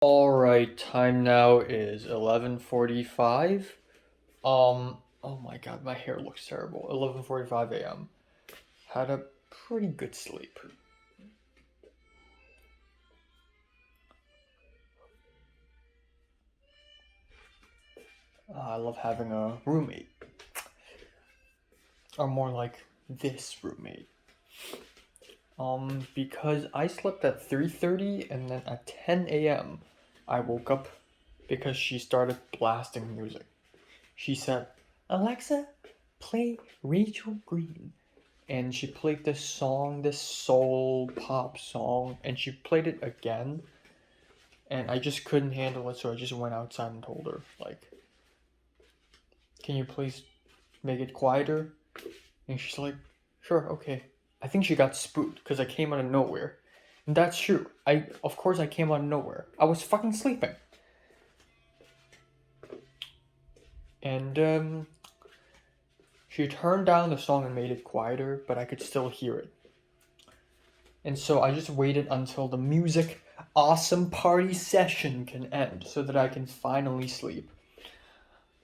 All right, time now is 11:45. Oh my God, my hair looks terrible. 11:45 a.m. Had a pretty good sleep. I love having a roommate, or more like this roommate. Because I slept at 3:30 and then at 10 a.m. I woke up because she started blasting music. She said, "Alexa, play Rachel Green." And she played this song, this soul pop song, and she played it again, and I just couldn't handle it, so I just went outside and told her, like, can you please make it quieter? And she's like, sure, okay. I think she got spooked because I came out of nowhere. And that's true. Of course I came out of nowhere. I was fucking sleeping. And she turned down the song and made it quieter, but I could still hear it. And so I just waited until the music awesome party session can end so that I can finally sleep.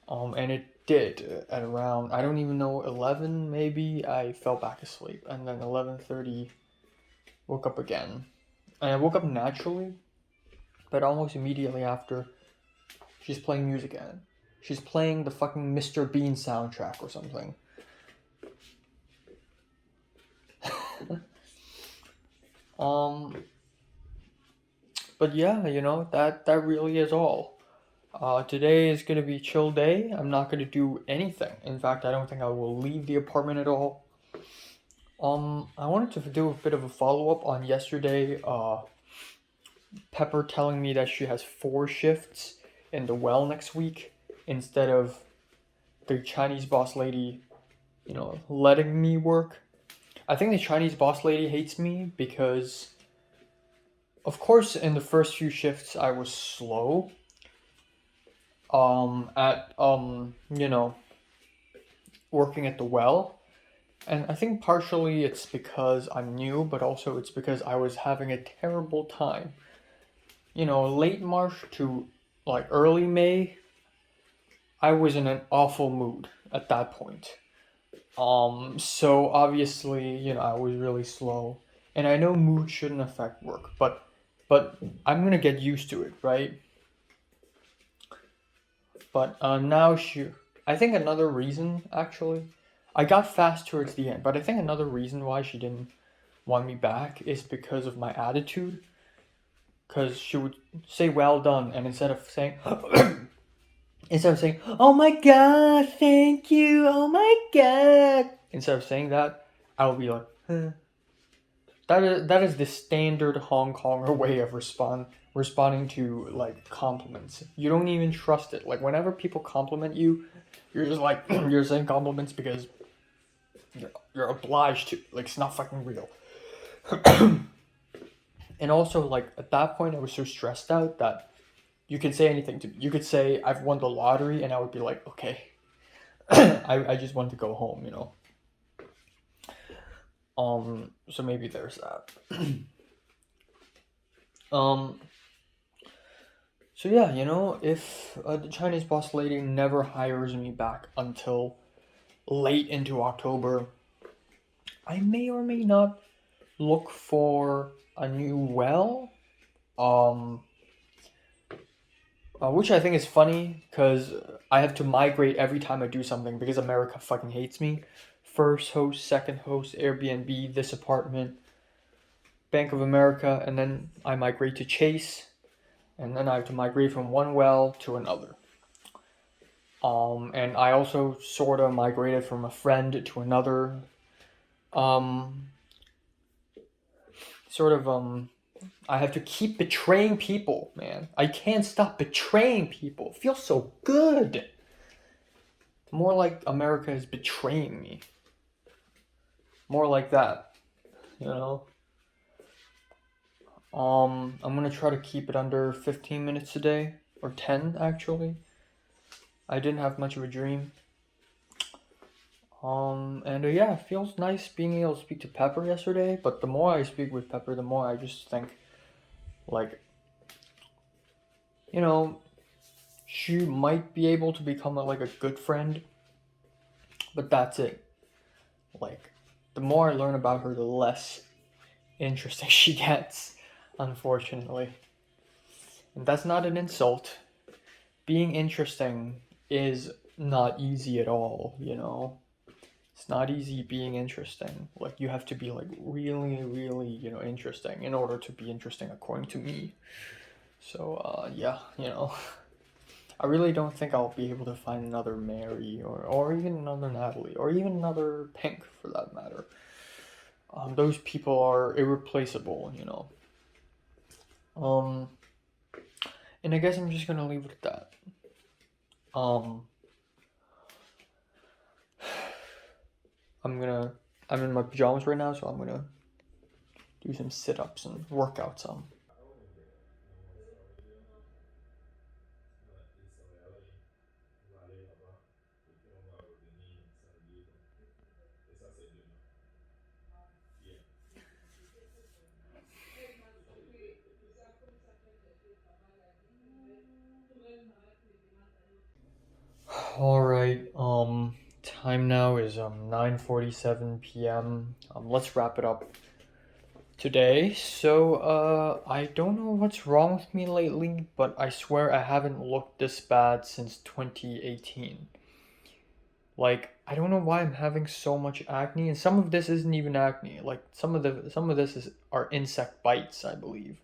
And it did at around, I don't even know, 11 maybe. I fell back asleep, and then 11:30 woke up again. And I woke up naturally, but almost immediately after, she's playing music again. She's playing the fucking Mr. Bean soundtrack or something. um but yeah, that really is all. Today is going to be a chill day. I'm not going to do anything. In fact, I don't think I will leave the apartment at all. I wanted to do a bit of a follow up on yesterday. Pepper telling me that she has 4 shifts in the well next week instead of the Chinese boss lady, letting me work. I think the Chinese boss lady hates me because, of course, in the first few shifts I was slow. At working at the well. And I think partially it's because I'm new, but also it's because I was having a terrible time. Late March to like early May, I was in an awful mood at that point. So obviously, I was really slow. And I know mood shouldn't affect work, but I'm gonna get used to it, right? But now I think another reason actually, I got fast towards the end, but I think another reason why she didn't want me back is because of my attitude. Because she would say "well done," and instead of saying "oh my god, thank you, oh my god," instead of saying that, I would be like, huh. That is the standard Hong Konger way of responding to like compliments. You don't even trust it. Like whenever people compliment you, you're just like you're saying compliments because you're obliged to. Like it's not fucking real. And also like at that point I was so stressed out that you could say anything to me. You could say I've won the lottery and I would be like, okay. I just want to go home. So maybe there's that. um So yeah, if the Chinese boss lady never hires me back until late into October, I may or may not look for a new well. Um, which I think is funny because I have to migrate every time I do something because America fucking hates me. First host, second host, Airbnb, this apartment, Bank of America, and then I migrate to Chase, and then I have to migrate from one well to another. And I also sort of migrated from a friend to another. Um, sort of, I have to keep betraying people, man. I can't stop betraying people. It feels so good. More like America is betraying me. More like that, you know? I'm gonna try to keep it under 15 minutes a day, or 10 actually. I didn't have much of a dream. And yeah, it feels nice being able to speak to Pepper yesterday, but the more I speak with Pepper, the more I just think, like, you know, she might be able to become like a good friend, but that's it. Like, the more I learn about her, the less interesting she gets, unfortunately. And that's not an insult. Being interesting is not easy at all, you know? It's not easy being interesting. Like, you have to be, like, really, really, interesting in order to be interesting, according to me. So, yeah, I really don't think I'll be able to find another Mary or even another Natalie or even another Pink for that matter. Those people are irreplaceable, Um, and I guess I'm just gonna leave it at that. Um, I'm in my pajamas right now, so I'm gonna do some sit-ups and work out some. All right. Time now is 9:47 p.m. Let's wrap it up today. So, I don't know what's wrong with me lately, but I swear I haven't looked this bad since 2018. Like, I don't know why I'm having so much acne, and some of this isn't even acne. Like, some of this is are insect bites, I believe,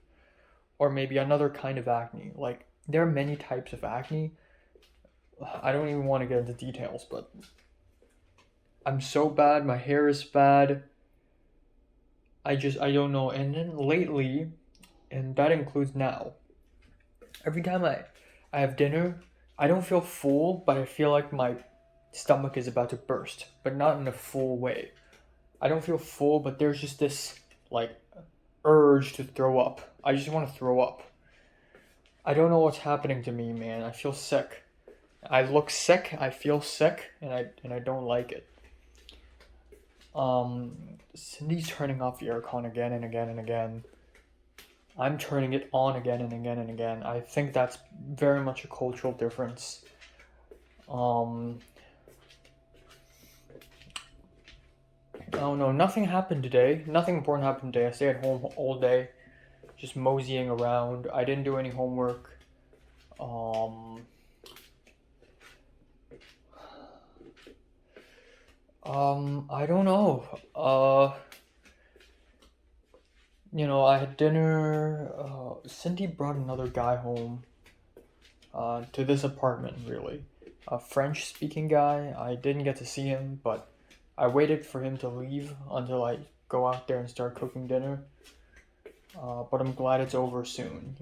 or maybe another kind of acne. Like, there are many types of acne. I don't even want to get into details, but I'm so bad. My hair is bad. I don't know. And then lately, and that includes now, every time I have dinner, I don't feel full, but I feel like my stomach is about to burst, but not in a full way. I don't feel full, but there's just this like urge to throw up. I just want to throw up. I don't know what's happening to me, man. I feel sick. I look sick, I feel sick, and I don't like it. Cindy's turning off the aircon again and again and again. I'm turning it on again and again and again. I think that's very much a cultural difference. Um, oh no, nothing happened today. Nothing important happened today. I stayed at home all day, just moseying around. I didn't do any homework. Um, I don't know. I had dinner. Cindy brought another guy home to this apartment, really. A French speaking guy. I didn't get to see him, but I waited for him to leave until I go out there and start cooking dinner. But I'm glad it's over soon.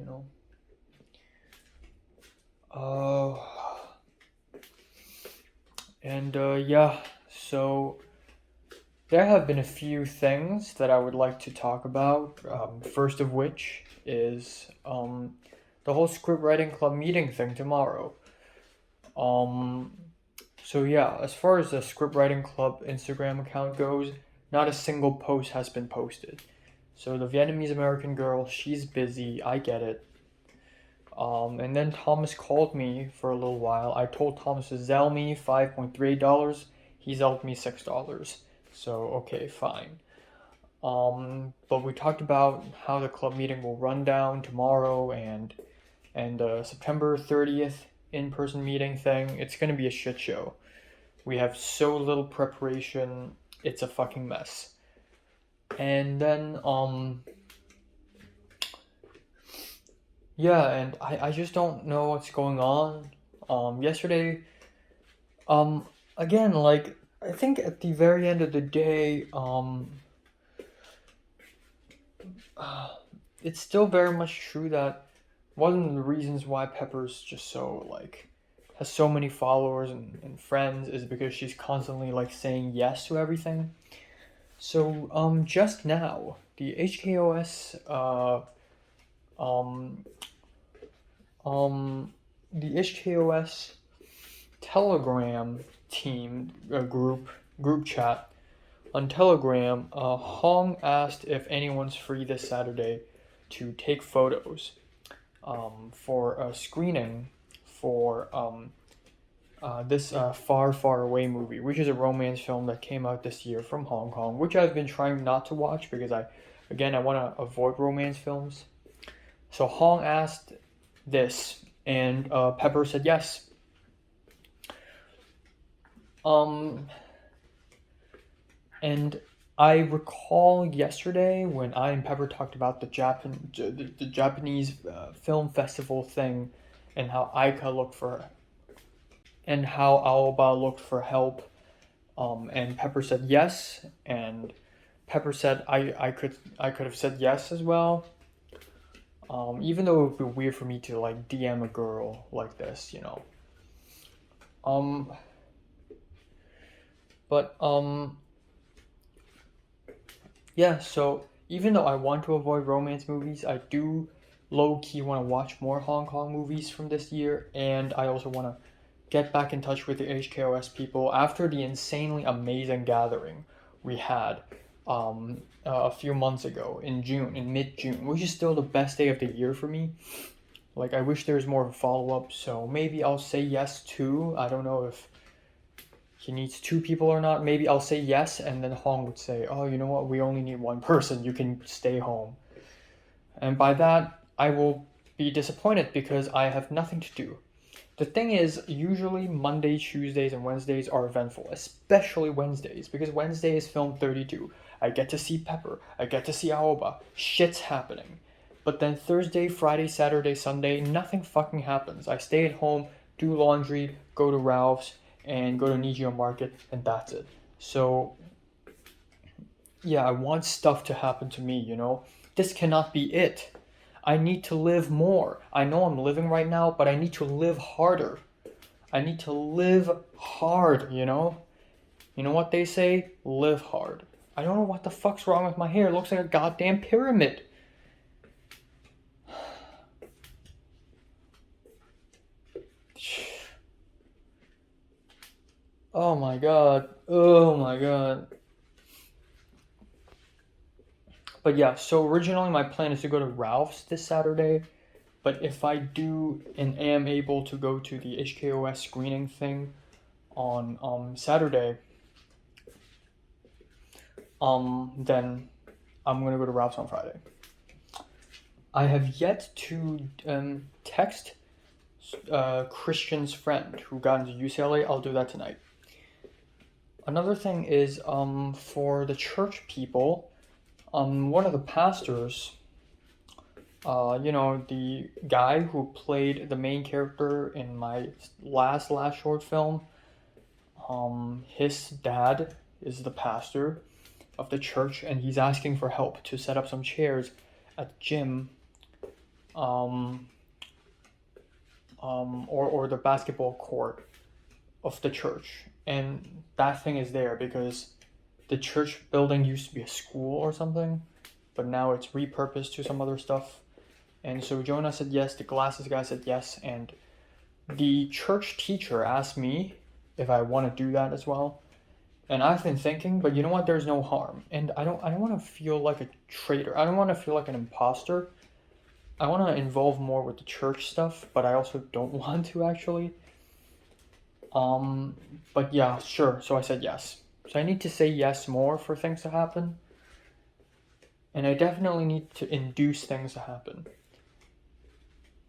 Uh, and yeah, so there have been a few things that I would like to talk about. First of which is the whole script writing club meeting thing tomorrow. Um, so yeah, as far as the script writing club Instagram account goes, not a single post has been posted. So the Vietnamese American girl, she's busy. I get it. And then Thomas called me for a little while. I told Thomas to Zelle me $5.3. He Zelled me $6. So okay, fine. But we talked about how the club meeting will run down tomorrow and September 30th in-person meeting thing. It's gonna be a shit show. We have so little preparation. It's a fucking mess. And then yeah, and I just don't know what's going on. Yesterday, um, again, like, I think at the very end of the day, it's still very much true that one of the reasons why Pepper's just so, like, has so many followers and friends is because she's constantly, like, saying yes to everything. So, just now, the HKOS, um, the HKOS Telegram team group chat on Telegram, Hong asked if anyone's free this Saturday to take photos. for a screening for this Far Far Away movie, which is a romance film that came out this year from Hong Kong, which I've been trying not to watch because I want to avoid romance films. So Hong asked this, and Pepper said yes. Um, and I recall yesterday when I and Pepper talked about the Japanese film festival thing, and how Aika looked for and how Aoba looked for help. And Pepper said yes, and Pepper said I could have said yes as well. Even though it would be weird for me to like DM a girl like this, you know. Um, but yeah. So even though I want to avoid romance movies, I do low key want to watch more Hong Kong movies from this year, and I also want to get back in touch with the HKOS people after the insanely amazing gathering we had a few months ago in June, in mid June, which is still the best day of the year for me. Like, I wish there was more of a follow up, so maybe I'll say yes too. I don't know if he needs two people or not. Maybe I'll say yes, and then Hong would say, "Oh, you know what? We only need one person. You can stay home." And by that, I will be disappointed because I have nothing to do. The thing is, usually Mondays, Tuesdays, and Wednesdays are eventful, especially Wednesdays, because Wednesday is film 32. I get to see Pepper, I get to see Aoba, shit's happening. But then Thursday, Friday, Saturday, Sunday, nothing fucking happens. I stay at home, do laundry, go to Ralph's, and go to Nijio Market, and that's it. So, yeah, I want stuff to happen to me, you know? This cannot be it. I need to live more. I know I'm living right now, but I need to live harder. I need to live hard, you know? You know what they say? Live hard. I don't know what the fuck's wrong with my hair. It looks like a goddamn pyramid. Oh my god. Oh my god. But yeah, so originally my plan is to go to Ralph's this Saturday. But if I do and am able to go to the HKOS screening thing on Saturday, then I'm gonna go to Ralph's on Friday. I have yet to text Christian's friend who got into UCLA. I'll do that tonight. Another thing is for the church people, one of the pastors, you know, the guy who played the main character in my last short film, his dad is the pastor of the church, and he's asking for help to set up some chairs at the gym, um, or the basketball court of the church. And that thing is there because the church building used to be a school or something, but now it's repurposed to some other stuff. And so Jonah said yes, the glasses guy said yes, and the church teacher asked me if I want to do that as well. And I've been thinking, but you know what? There's no harm. And I don't want to feel like a traitor. I don't want to feel like an imposter. I want to involve more with the church stuff, but I also don't want to actually. But yeah, sure. So I said yes. So I need to say yes more for things to happen. And I definitely need to induce things to happen.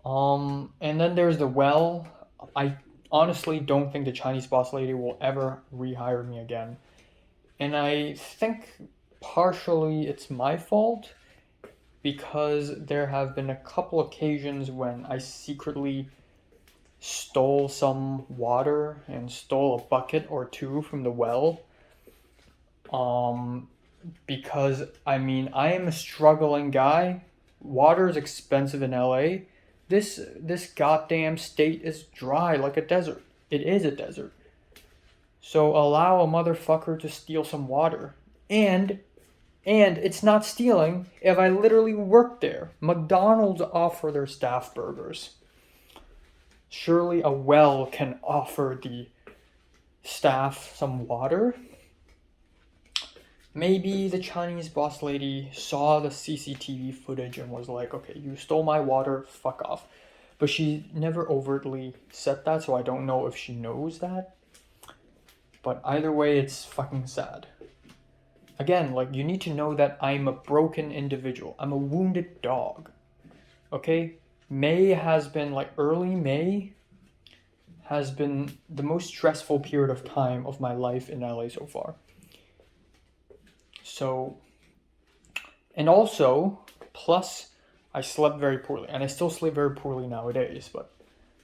And then there's the well. I honestly don't think the Chinese boss lady will ever rehire me again. And I think partially it's my fault because there have been a couple occasions when I secretly stole some water and stole a bucket or two from the well. Because I mean, I am a struggling guy. Water is expensive in LA. This goddamn state is dry like a desert. It is a desert. So allow a motherfucker to steal some water. And it's not stealing if I literally work there. McDonald's offer their staff burgers. Surely a well can offer the staff some water. maybe the Chinese boss lady saw the CCTV footage and was like, okay, you stole my water, fuck off. But she never overtly said that, so I don't know if she knows that. But either way, it's fucking sad. Again, like, you need to know that I'm a broken individual. I'm a wounded dog. Okay? May has been, like, early May has been the most stressful period of time of my life in LA so far. So, and also, plus, I slept very poorly. And I still sleep very poorly nowadays, but,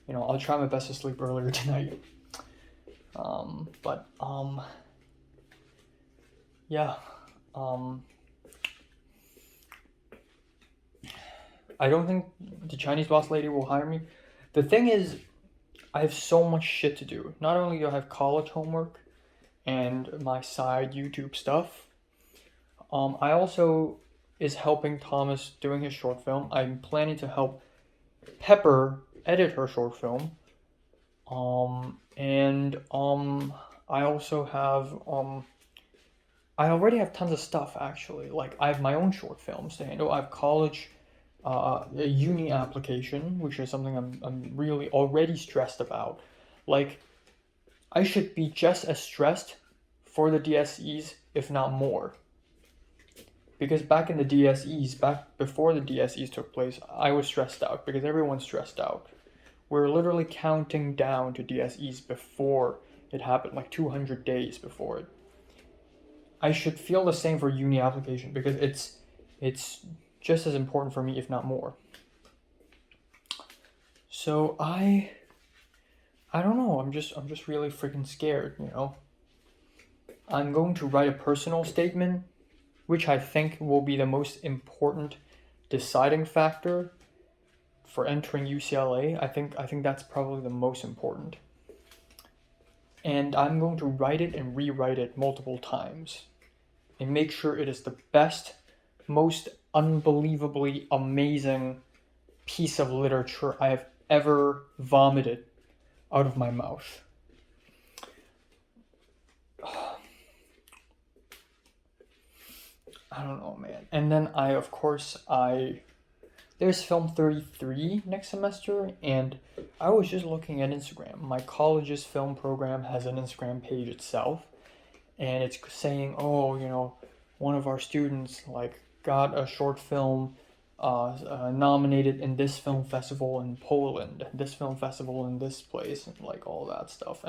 you know, I'll try my best to sleep earlier tonight. Yeah. I don't think the Chinese boss lady will hire me. The thing is, I have so much shit to do. Not only do I have college homework and my side YouTube stuff, I also is helping Thomas doing his short film. I'm planning to help Pepper edit her short film. I also have I already have tons of stuff actually. Like I have my own short films to handle. I have college, a uni application, which is something I'm really already stressed about. Like I should be just as stressed for the DSEs, if not more. Because back in the DSEs, back before the DSEs took place, I was stressed out because everyone's stressed out. We're literally counting down to DSEs before it happened, like 200 days before it. I should feel the same for uni application because it's just as important for me, if not more. So I don't know. I'm just really freaking scared. You know. I'm going to write a personal statement, which I think will be the most important deciding factor for entering UCLA. I think that's probably the most important. And I'm going to write it and rewrite it multiple times and make sure it is the best, most unbelievably amazing piece of literature I have ever vomited out of my mouth. I don't know, man. And then there's Film 33 next semester, and I was just looking at Instagram. My college's film program has an Instagram page itself, and it's saying, oh, you know, one of our students, like, got a short film nominated in this film festival in Poland, this film festival in this place, and, like, all that stuff.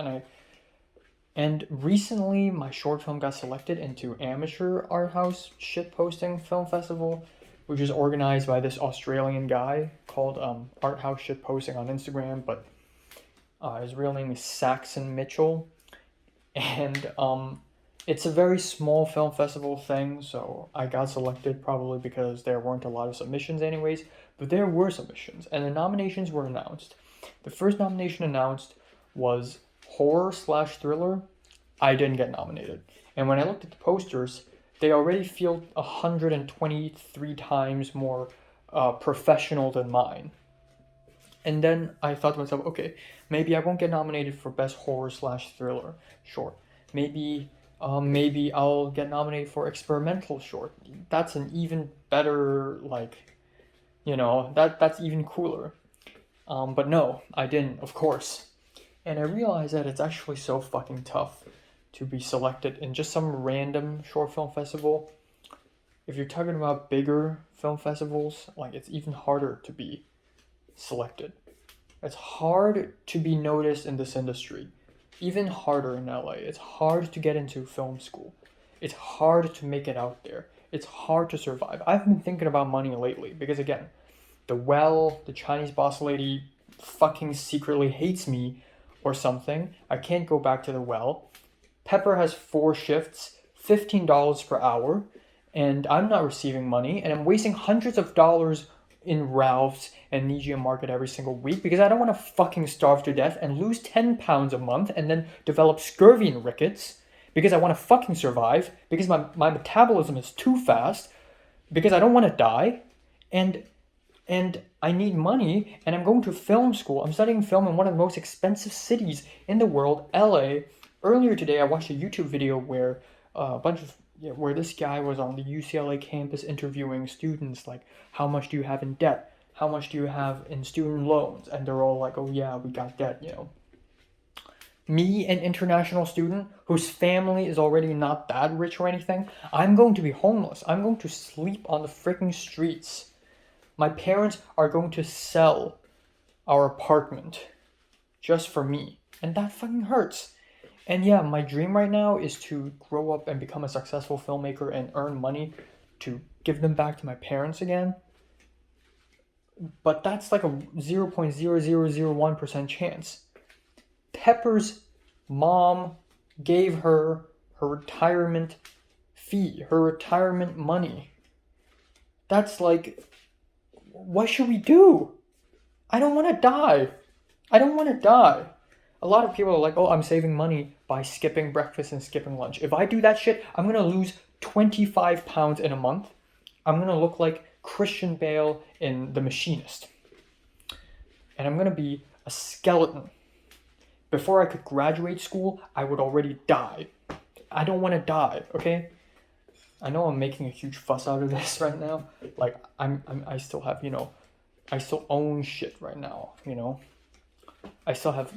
And recently, my short film got selected into Amateur Art House Shitposting Film Festival, which is organized by this Australian guy called Art House Shitposting on Instagram, but his real name is Saxon Mitchell. And it's a very small film festival thing, so I got selected probably because there weren't a lot of submissions anyways, but there were submissions, and the nominations were announced. The first nomination announced was horror/thriller. I didn't get nominated. And when I looked at the posters, they already feel 123 times more professional than mine. And then I thought to myself, okay, maybe I won't get nominated for best horror/thriller short. Maybe I'll get nominated for experimental short. That's an even better, like, you know, that's even cooler. But no, I didn't, of course. And I realized that it's actually so fucking tough to be selected in just some random short film festival. If you're talking about bigger film festivals, like, it's even harder to be selected. It's hard to be noticed in this industry. Even harder in LA. It's hard to get into film school. It's hard to make it out there. It's hard to survive. I've been thinking about money lately because, again, the Chinese boss lady fucking secretly hates me or something. I can't go back to the well. Pepper has 4 shifts, $15 per hour, and I'm not receiving money, and I'm wasting hundreds of dollars in Ralph's and Nijia Market every single week because I don't want to fucking starve to death and lose 10 pounds a month and then develop scurvy and rickets because I want to fucking survive, because my metabolism is too fast, because I don't want to die, and I need money, and I'm going to film school. I'm studying film in one of the most expensive cities in the world, LA. Earlier today, I watched a YouTube video where a bunch of yeah, where this guy was on the UCLA campus interviewing students, like, how much do you have in debt? How much do you have in student loans? And they're all like, oh yeah, we got debt, you know. Me, an international student whose family is already not that rich or anything, I'm going to be homeless. I'm going to sleep on the freaking streets. My parents are going to sell our apartment just for me. And that fucking hurts. And yeah, my dream right now is to grow up and become a successful filmmaker and earn money to give them back to my parents again. But that's like a 0.0001% chance. Pepper's mom gave her retirement fee, her retirement money. That's like, what should we do? I don't want to die. I don't want to die. A lot of people are like, oh, I'm saving money by skipping breakfast and skipping lunch. If I do that shit, I'm going to lose 25 pounds in a month. I'm going to look like Christian Bale in The Machinist. And I'm going to be a skeleton. Before I could graduate school, I would already die. I don't want to die, okay? I know I'm making a huge fuss out of this right now. Like, I still have, you know, I still own shit right now, you know? I still have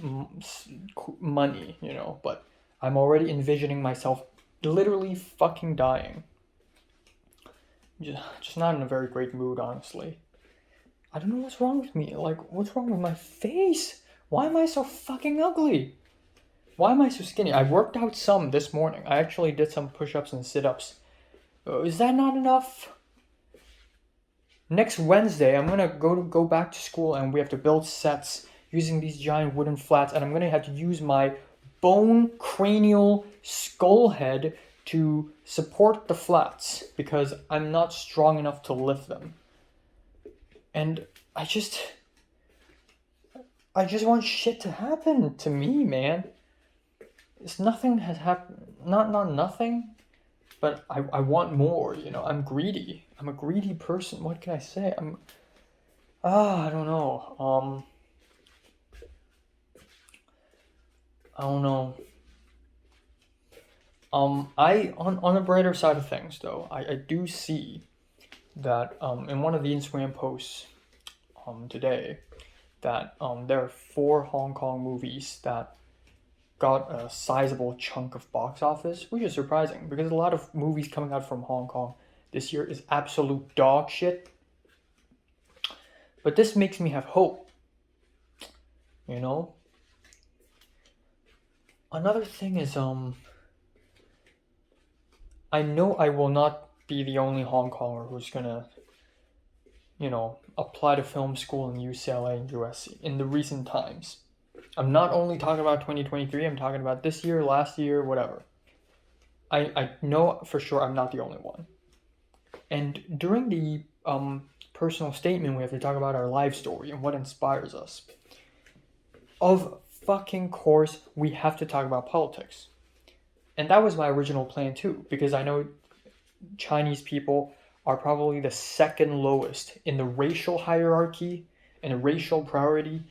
money, you know, but I'm already envisioning myself literally fucking dying. Just not in a very great mood, honestly. I don't know what's wrong with me. Like, what's wrong with my face? Why am I so fucking ugly? Why am I so skinny? I worked out some this morning. I actually did some push-ups and sit-ups. Is that not enough? Next Wednesday, I'm gonna go back to school and we have to build sets using these giant wooden flats, and I'm gonna have to use my bone cranial skull head to support the flats because I'm not strong enough to lift them. And I just want shit to happen to me, man. Nothing has happened. Not nothing, but I want more, you know. I'm greedy. I'm a greedy person. What can I say? I don't know. I don't know. I on the brighter side of things though, I do see that in one of the Instagram posts today that there are 4 Hong Kong movies that got a sizable chunk of box office, which is surprising because a lot of movies coming out from Hong Kong this year is absolute dog shit. But this makes me have hope. You know? Another thing is I know I will not be the only Hong Konger who's gonna, you know, apply to film school in UCLA and USC in the recent times. I'm not only talking about 2023, I'm talking about this year, last year, whatever. I know for sure I'm not the only one. And during the personal statement, we have to talk about our life story and what inspires us. Of fucking course, we have to talk about politics. And that was my original plan too, because I know Chinese people are probably the second lowest in the racial hierarchy and the racial priority.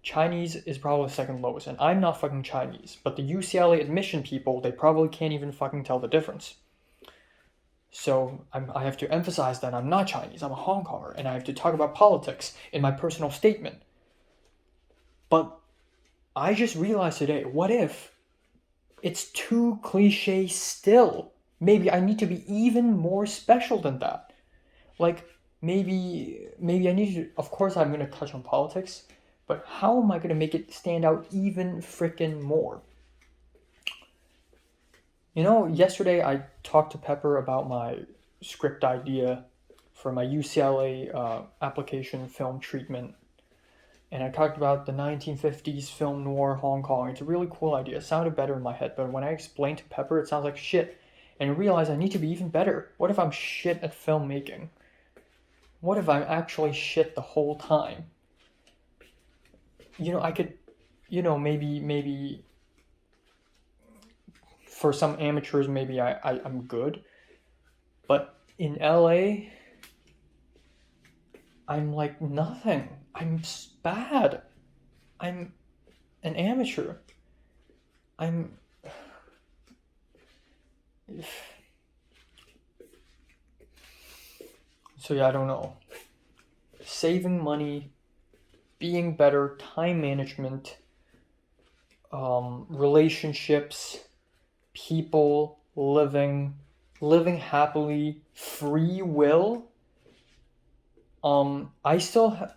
Chinese is probably the second lowest, and I'm not fucking Chinese, but the UCLA admission people, they probably can't even fucking tell the difference. So I have to emphasize that I'm not Chinese, I'm a Hong Konger, and I have to talk about politics in my personal statement. But I just realized today, what if it's too cliche still? Maybe I need to be even more special than that. Like, maybe I need to, of course I'm going to touch on politics, but how am I going to make it stand out even frickin' more? You know, yesterday I talked to Pepper about my script idea for my UCLA application film treatment. And I talked about the 1950s film noir Hong Kong. It's a really cool idea. It sounded better in my head, but when I explained to Pepper, it sounds like shit. And I realized I need to be even better. What if I'm shit at filmmaking? What if I'm actually shit the whole time? You know, I could, you know, maybe for some amateurs, maybe I'm good. But in LA, I'm like nothing. I'm bad. I'm an amateur. I'm... So yeah, I don't know. Saving money, being better, time management, relationships, people, living happily, free will. I still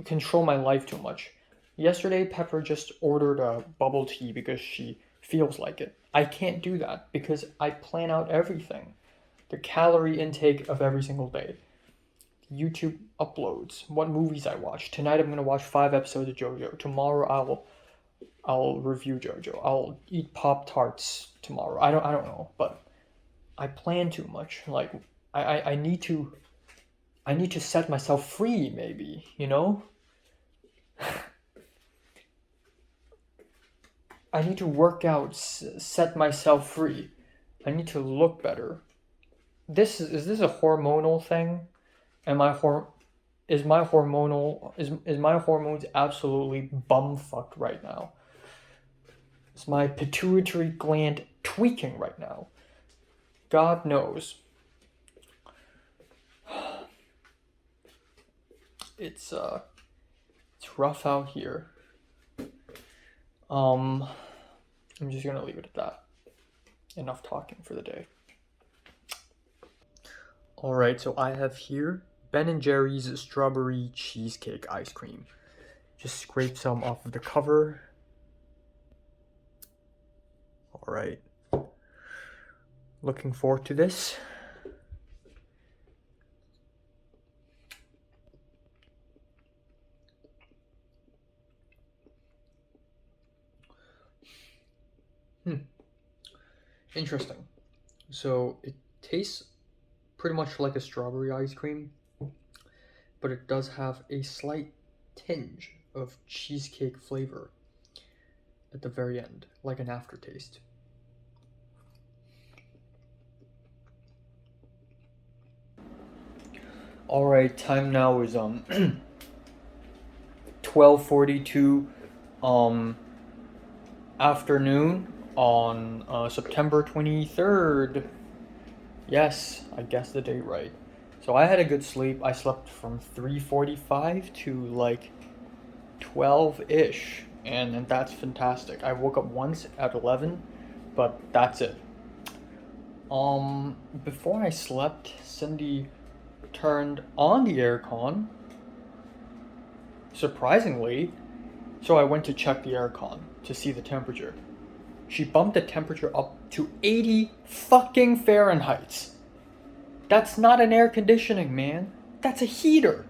control my life too much. Yesterday, Pepper just ordered a bubble tea because she feels like it. I can't do that because I plan out everything. The calorie intake of every single day. YouTube uploads, what movies I watch. Tonight I'm gonna watch 5 episodes of JoJo. Tomorrow I'll review JoJo. I'll eat Pop Tarts tomorrow. I don't know, but I plan too much. Like I need to set myself free, maybe, you know? I need to work out, set myself free. I need to look better. Is this a hormonal thing? Am I is my hormones absolutely bumfucked right now? Is my pituitary gland tweaking right now? God knows. It's rough out here. I'm just gonna leave it at that. Enough talking for the day. Alright, so I have here Ben & Jerry's strawberry cheesecake ice cream. Just scrape some off of the cover. Alright. Looking forward to this. Interesting. So it tastes pretty much like a strawberry ice cream, but it does have a slight tinge of cheesecake flavor at the very end, like an aftertaste. Alright, time now is 12:42 afternoon on September 23rd. Yes, I guessed the date right. So I had a good sleep. I slept from 3:45 to like 12-ish, and that's fantastic. I woke up once at 11, but that's it. Before I slept, Cindy turned on the aircon, surprisingly, so I went to check the aircon to see the temperature. She bumped the temperature up to 80 fucking Fahrenheit. That's not an air conditioning, man. That's a heater.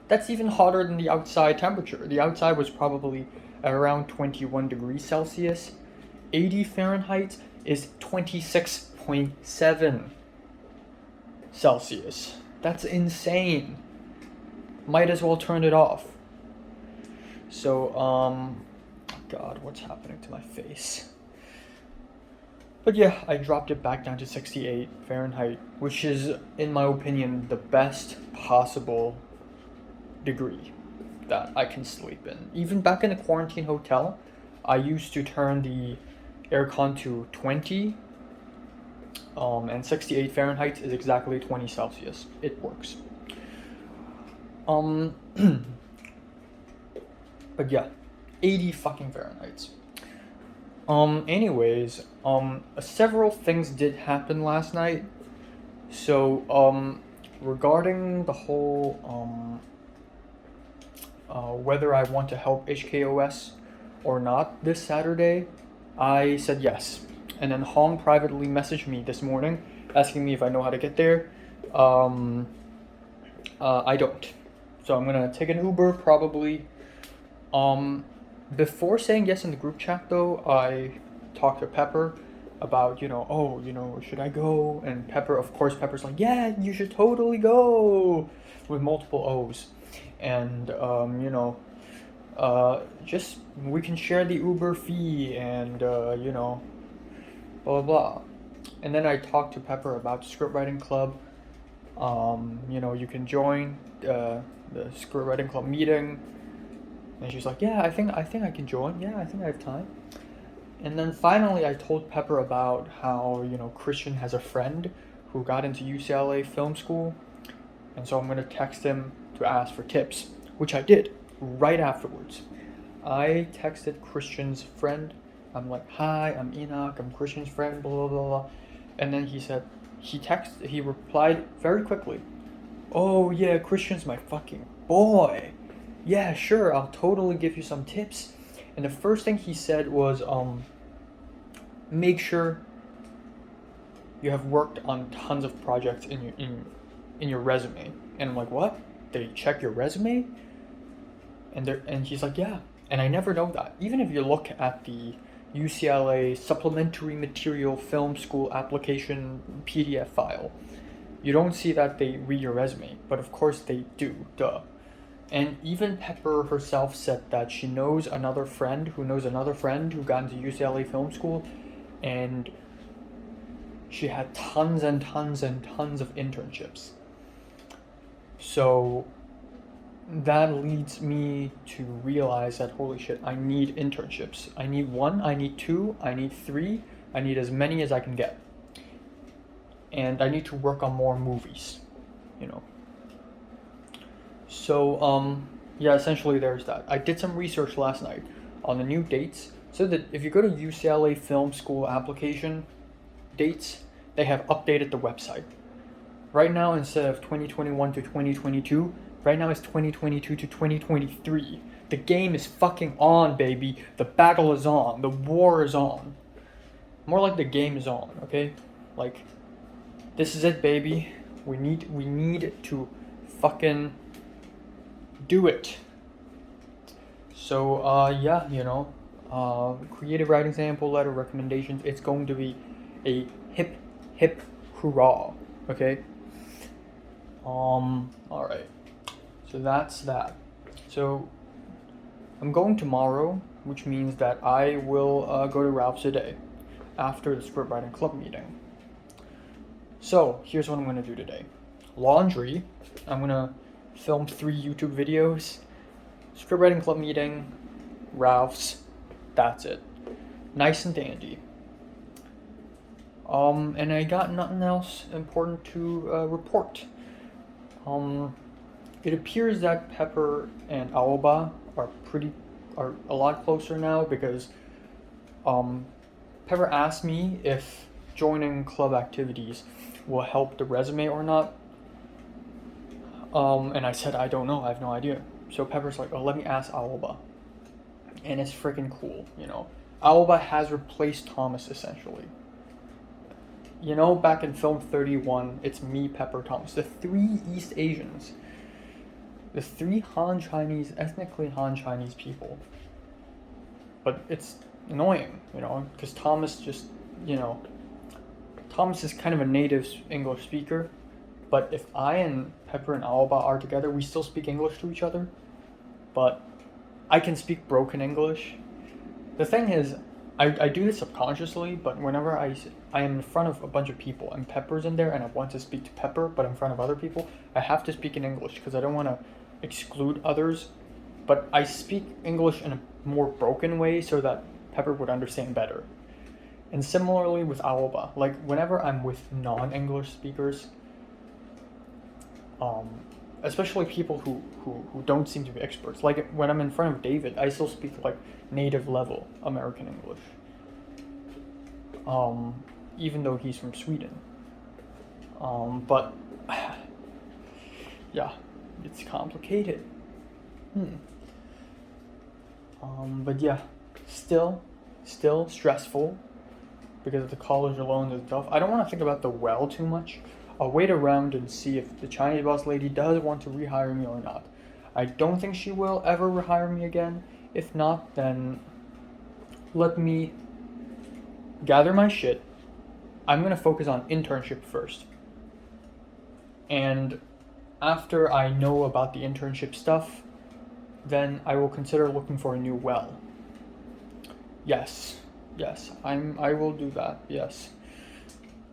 That's even hotter than the outside temperature. The outside was probably around 21 degrees Celsius. 80 Fahrenheit is 26.7 Celsius. That's insane. Might as well turn it off. So, God, what's happening to my face? But yeah, I dropped it back down to 68 Fahrenheit, which is, in my opinion, the best possible degree that I can sleep in. Even back in the quarantine hotel, I used to turn the aircon to 20, and 68 Fahrenheit is exactly 20 Celsius. It works. But yeah, 80 fucking Fahrenheit. Anyways, several things did happen last night. So, regarding the whole, whether I want to help HKOS or not this Saturday, I said yes. And then Hong privately messaged me this morning asking me if I know how to get there. I don't. So I'm gonna take an Uber probably. Before saying yes in the group chat though, I talked to Pepper about, should I go? And Pepper's like, yeah, you should totally go, with multiple O's. And, just, we can share the Uber fee and, blah, blah, blah. And then I talked to Pepper about script writing club. You can join the script writing club meeting. And she's like, yeah, I think I can join. Yeah, I think I have time. And then finally, I told Pepper about how, Christian has a friend who got into UCLA film school. And so I'm going to text him to ask for tips, which I did right afterwards. I texted Christian's friend. I'm like, hi, I'm Enoch, I'm Christian's friend, blah, blah, blah, blah. And then he replied very quickly, oh yeah, Christian's my fucking boy. Yeah, sure, I'll totally give you some tips. And the first thing he said was, make sure you have worked on tons of projects in your resume. And I'm like, what? They check your resume? And he's like, yeah. And I never know that. Even if you look at the UCLA Supplementary Material Film School Application PDF file, you don't see that they read your resume. But of course they do, duh. And even Pepper herself said that she knows another friend who knows another friend who got into UCLA Film School, and she had tons and tons and tons of internships. So that leads me to realize that holy shit, I need internships. I need 1, I need 2, I need 3, I need as many as I can get. And I need to work on more movies, you know. So, yeah, essentially there's that. I did some research last night on the new dates. So that if you go to UCLA Film School application dates, they have updated the website. Right now, instead of 2021 to 2022, right now it's 2022 to 2023. The game is fucking on, baby. The battle is on. The war is on. More like the game is on, okay? Like, this is it, baby. We need to fucking do it. So, yeah, you know, creative writing sample letter recommendations. It's going to be a hip hurrah, okay? Alright. So that's that. So, I'm going tomorrow, which means that I will go to Ralph's today after the script writing club meeting. So, here's what I'm going to do today. Laundry. I'm going to film 3 YouTube videos. Script writing club meeting. Ralph's. That's it. Nice and dandy. And I got nothing else important to report. It appears that Pepper and Aoba are a lot closer now because Pepper asked me if joining club activities will help the resume or not. And I said I don't know, I have no idea. So Pepper's like, oh, let me ask Aoba. And it's freaking cool, you know. Aoba has replaced Thomas essentially. You know, back in film 31, it's me, Pepper, Thomas, the 3 East Asians. The 3 Han Chinese, ethnically Han Chinese people. But it's annoying, you know, because Thomas just, you know, Thomas is kind of a native English speaker. But if I and Pepper and Aoba are together, we still speak English to each other. But I can speak broken English. The thing is, I do this subconsciously, but whenever I am in front of a bunch of people and Pepper's in there and I want to speak to Pepper, but in front of other people, I have to speak in English because I don't want to exclude others. But I speak English in a more broken way so that Pepper would understand better. And similarly with Aoba, like whenever I'm with non-English speakers, especially people who don't seem to be experts. Like when I'm in front of David, I still speak like native level American English. Even though he's from Sweden. But yeah, it's complicated. But yeah, still stressful because the college alone is tough. I don't want to think about the well too much. I'll wait around and see if the Chinese boss lady does want to rehire me or not. I don't think she will ever rehire me again. If not, then let me gather my shit. I'm going to focus on internship first. And after I know about the internship stuff, then I will consider looking for a new well. Yes, I will do that, yes.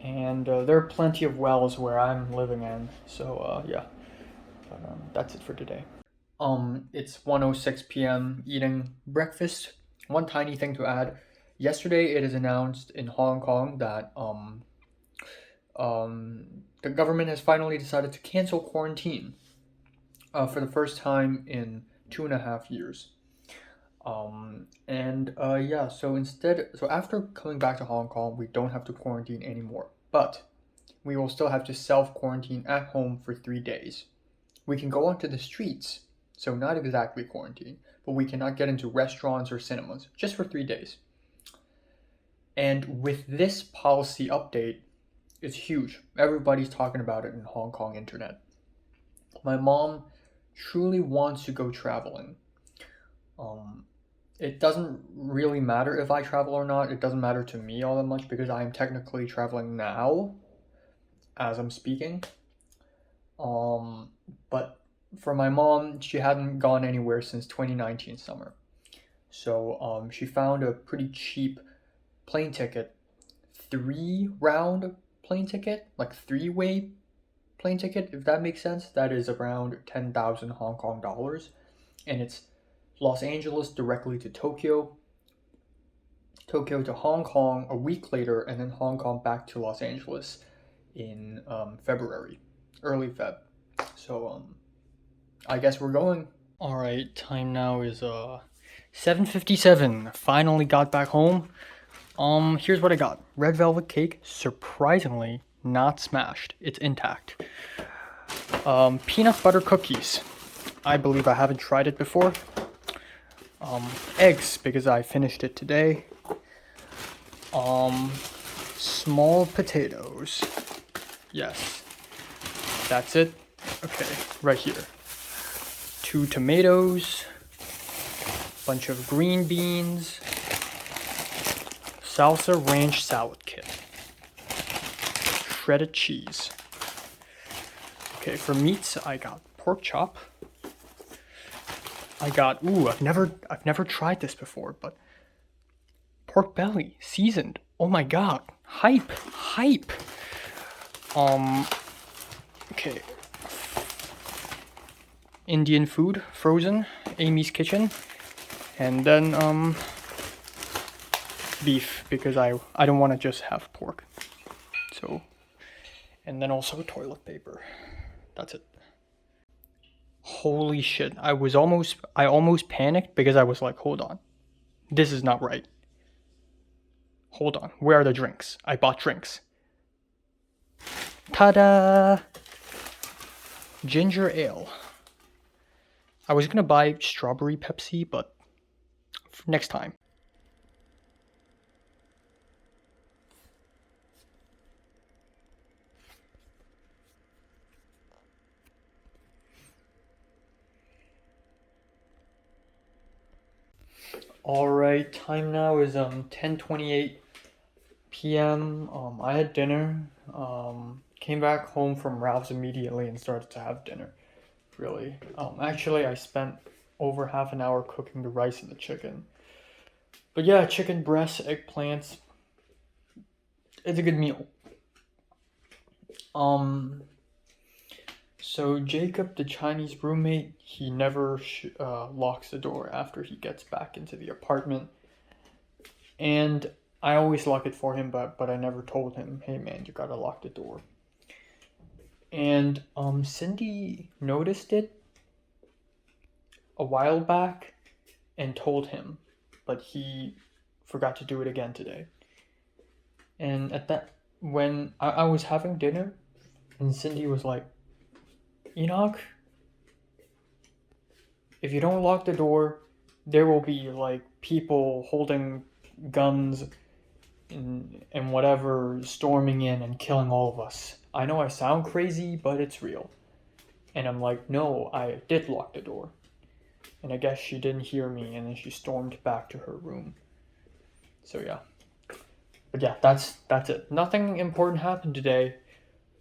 And there are plenty of wells where I'm living in, so yeah. But that's it for today. It's 1:06 p.m. eating breakfast. One tiny thing to add. Yesterday it is announced in Hong Kong that The government has finally decided to cancel quarantine for the first time in 2.5 years. Yeah, so after coming back to Hong Kong, we don't have to quarantine anymore, but we will still have to self quarantine at home for 3 days. We can go onto the streets, so not exactly quarantine, but we cannot get into restaurants or cinemas just for 3 days. And with this policy update, it's huge. Everybody's talking about it in Hong Kong internet. My mom truly wants to go traveling. It doesn't really matter if I travel or not. It doesn't matter to me all that much because I am technically traveling now as I'm speaking. But for my mom, she hadn't gone anywhere since 2019 summer. So she found a pretty cheap plane ticket, 3 round plane ticket, like 3-way plane ticket, if that makes sense. That is around 10,000 Hong Kong dollars. And it's Los Angeles directly to Tokyo, Tokyo to Hong Kong a week later, and then Hong Kong back to Los Angeles in February, early Feb. So I guess we're going. All right, time now is 7:57. Finally got back home. Here's what I got. Red velvet cake, surprisingly not smashed. It's intact. Peanut butter cookies. I believe I haven't tried it before. Eggs, because I finished it today. Small potatoes. Yes. That's it. Okay, right here. 2 tomatoes. Bunch of green beans. Salsa ranch salad kit. Shredded cheese. Okay, for meats, I got pork chop. I got, I've never tried this before, but pork belly, seasoned. Oh my god, hype. Okay. Indian food, frozen, Amy's Kitchen, and then beef, because I don't want to just have pork. So, and then also toilet paper. That's it. Holy shit, I almost panicked because I was like, hold on, this is not right. Hold on, where are the drinks? I bought drinks. Ta-da! Ginger ale. I was gonna buy strawberry Pepsi, but next time. Alright, time now is 10:28 p.m. I had dinner. Came back home from Ralph's immediately and started to have dinner. Really. Actually, I spent over half an hour cooking the rice and the chicken. But yeah, chicken breasts, eggplants. It's a good meal. So Jacob, the Chinese roommate, he never locks the door after he gets back into the apartment. And I always lock it for him, but I never told him, hey man, you gotta lock the door. And Cindy noticed it a while back and told him, but he forgot to do it again today. And when I was having dinner, and Cindy was like, Enoch, if you don't lock the door, there will be like people holding guns and whatever storming in and killing all of us. I know I sound crazy, but it's real. And I'm like, no, I did lock the door. And I guess she didn't hear me, and then she stormed back to her room. So yeah. But yeah, that's it. Nothing important happened today.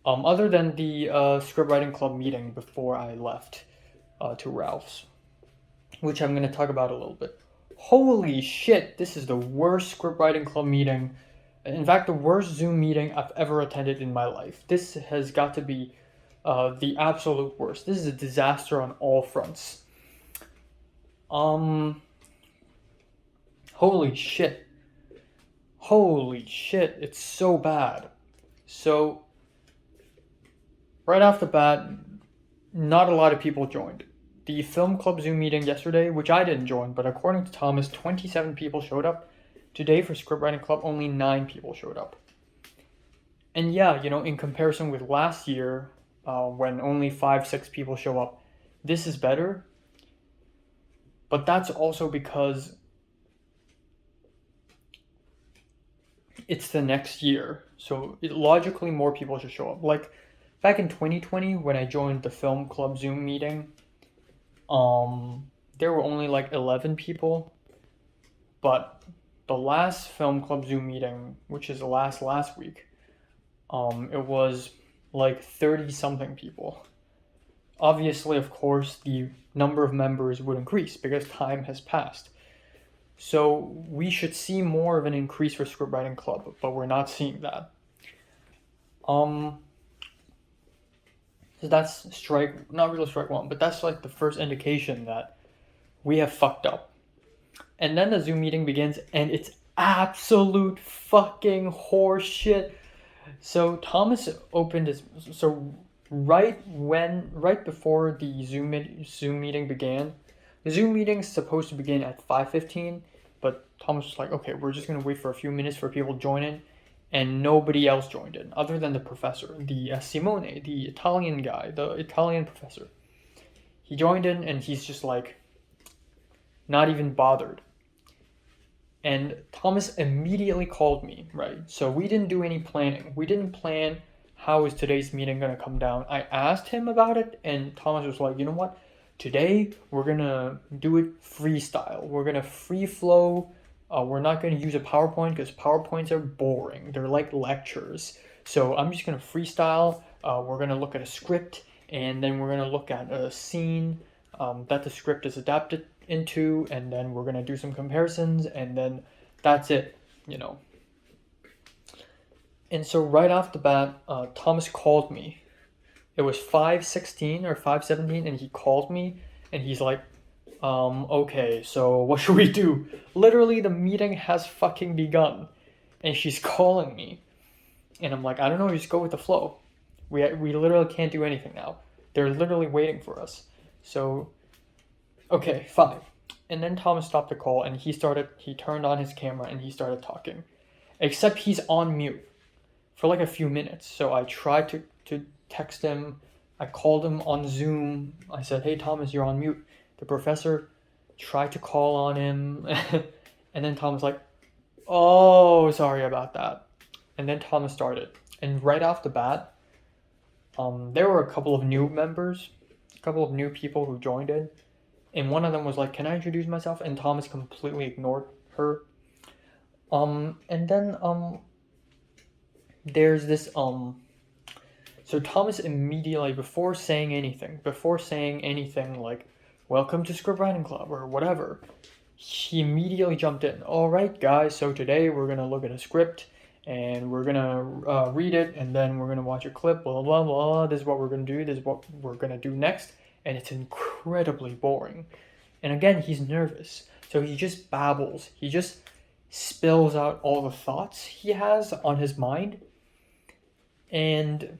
Other than the script writing club meeting before I left to Ralph's, which I'm going to talk about a little bit. Holy shit, this is the worst script writing club meeting. In fact, the worst Zoom meeting I've ever attended in my life. This has got to be the absolute worst. This is a disaster on all fronts. Holy shit. Holy shit, it's so bad. So, right off the bat, not a lot of people joined. The film club Zoom meeting yesterday, which I didn't join, but according to Thomas, 27 people showed up. Today for script writing club, only 9 people showed up. And yeah, in comparison with last year, when only 5-6 people show up, this is better. But that's also because it's the next year. So logically, more people should show up. Like back in 2020, when I joined the film club Zoom meeting, there were only like 11 people. But the last film club Zoom meeting, which is the last week, it was like 30 something people. Obviously, of course, the number of members would increase because time has passed. So we should see more of an increase for script writing club, but we're not seeing that. So that's not really strike one, but that's like the first indication that we have fucked up. And then the Zoom meeting begins, and it's absolute fucking horseshit. So Thomas opened his right before the Zoom meeting began. The Zoom meeting is supposed to begin at 5:15, but Thomas was like, okay, we're just gonna wait for a few minutes for people to join in, and nobody else joined in other than the professor, the Simone, the Italian guy, the Italian professor. He joined in, and he's just like, not even bothered. And Thomas immediately called me, right? So we didn't do any planning. We didn't plan how is today's meeting going to come down. I asked him about it, and Thomas was like, you know what? Today, we're going to do it freestyle. We're going to free flow. We're not going to use a PowerPoint because PowerPoints are boring. They're like lectures. So I'm just going to freestyle. We're going to look at a script, and then we're going to look at a scene that the script is adapted into, and then we're going to do some comparisons, and then that's it, And so right off the bat, Thomas called me. It was 5:16 or 5:17, and he called me, and he's like, okay, so what should we do? Literally, the meeting has fucking begun, and she's calling me. And I'm like, I don't know, just go with the flow. We literally can't do anything now. They're literally waiting for us. So, okay, fine. And then Thomas stopped the call, and he turned on his camera, and he started talking. Except he's on mute for like a few minutes. So I tried to text him. I called him on Zoom. I said, hey, Thomas, you're on mute. The professor tried to call on him. And then Thomas like, oh, sorry about that. And then Thomas started. And right off the bat, there were a couple of new members, a couple of new people who joined in. And one of them was like, can I introduce myself? And Thomas completely ignored her. And then there's this so Thomas immediately, before saying anything like, welcome to Script Writing Club or whatever, he immediately jumped in. All right, guys, so today we're going to look at a script, and we're going to read it, and then we're going to watch a clip, blah, blah, blah. This is what we're going to do. This is what we're going to do next. And it's incredibly boring. And again, he's nervous. So he just babbles. He just spills out all the thoughts he has on his mind. And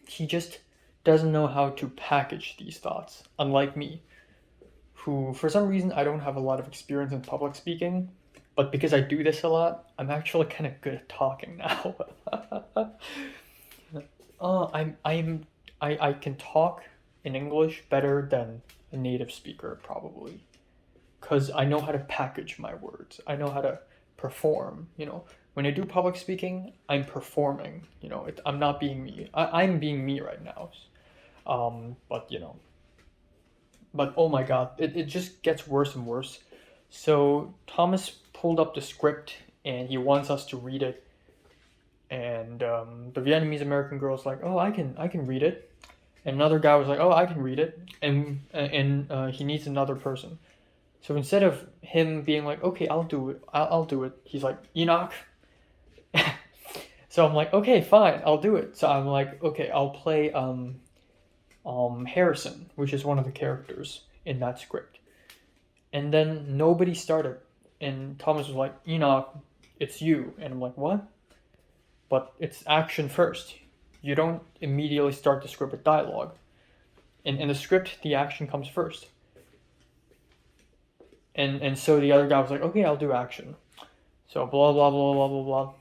he just doesn't know how to package these thoughts, unlike me, who, for some reason, I don't have a lot of experience in public speaking, but because I do this a lot, I'm actually kind of good at talking now. I can talk in English better than a native speaker, probably, because I know how to package my words. I know how to perform, When I do public speaking, I'm performing, I'm not being me. I'm being me right now. But oh my god, it just gets worse and worse. So Thomas pulled up the script, and he wants us to read it. And the Vietnamese American girl's like, oh, I can read it. And another guy was like, oh, I can read it. And he needs another person. So instead of him being like, okay, I'll do it, he's like, Enoch. So I'm like, okay, fine, I'll do it. So I'm like, okay, I'll play Harrison, which is one of the characters in that script. And then nobody started. And Thomas was like, Enoch, it's you. And I'm like, what? But it's action first. you don't immediately start the script with dialogue. In the script, the action comes first. And so the other guy was like, okay, I'll do action. So blah blah blah blah blah blah.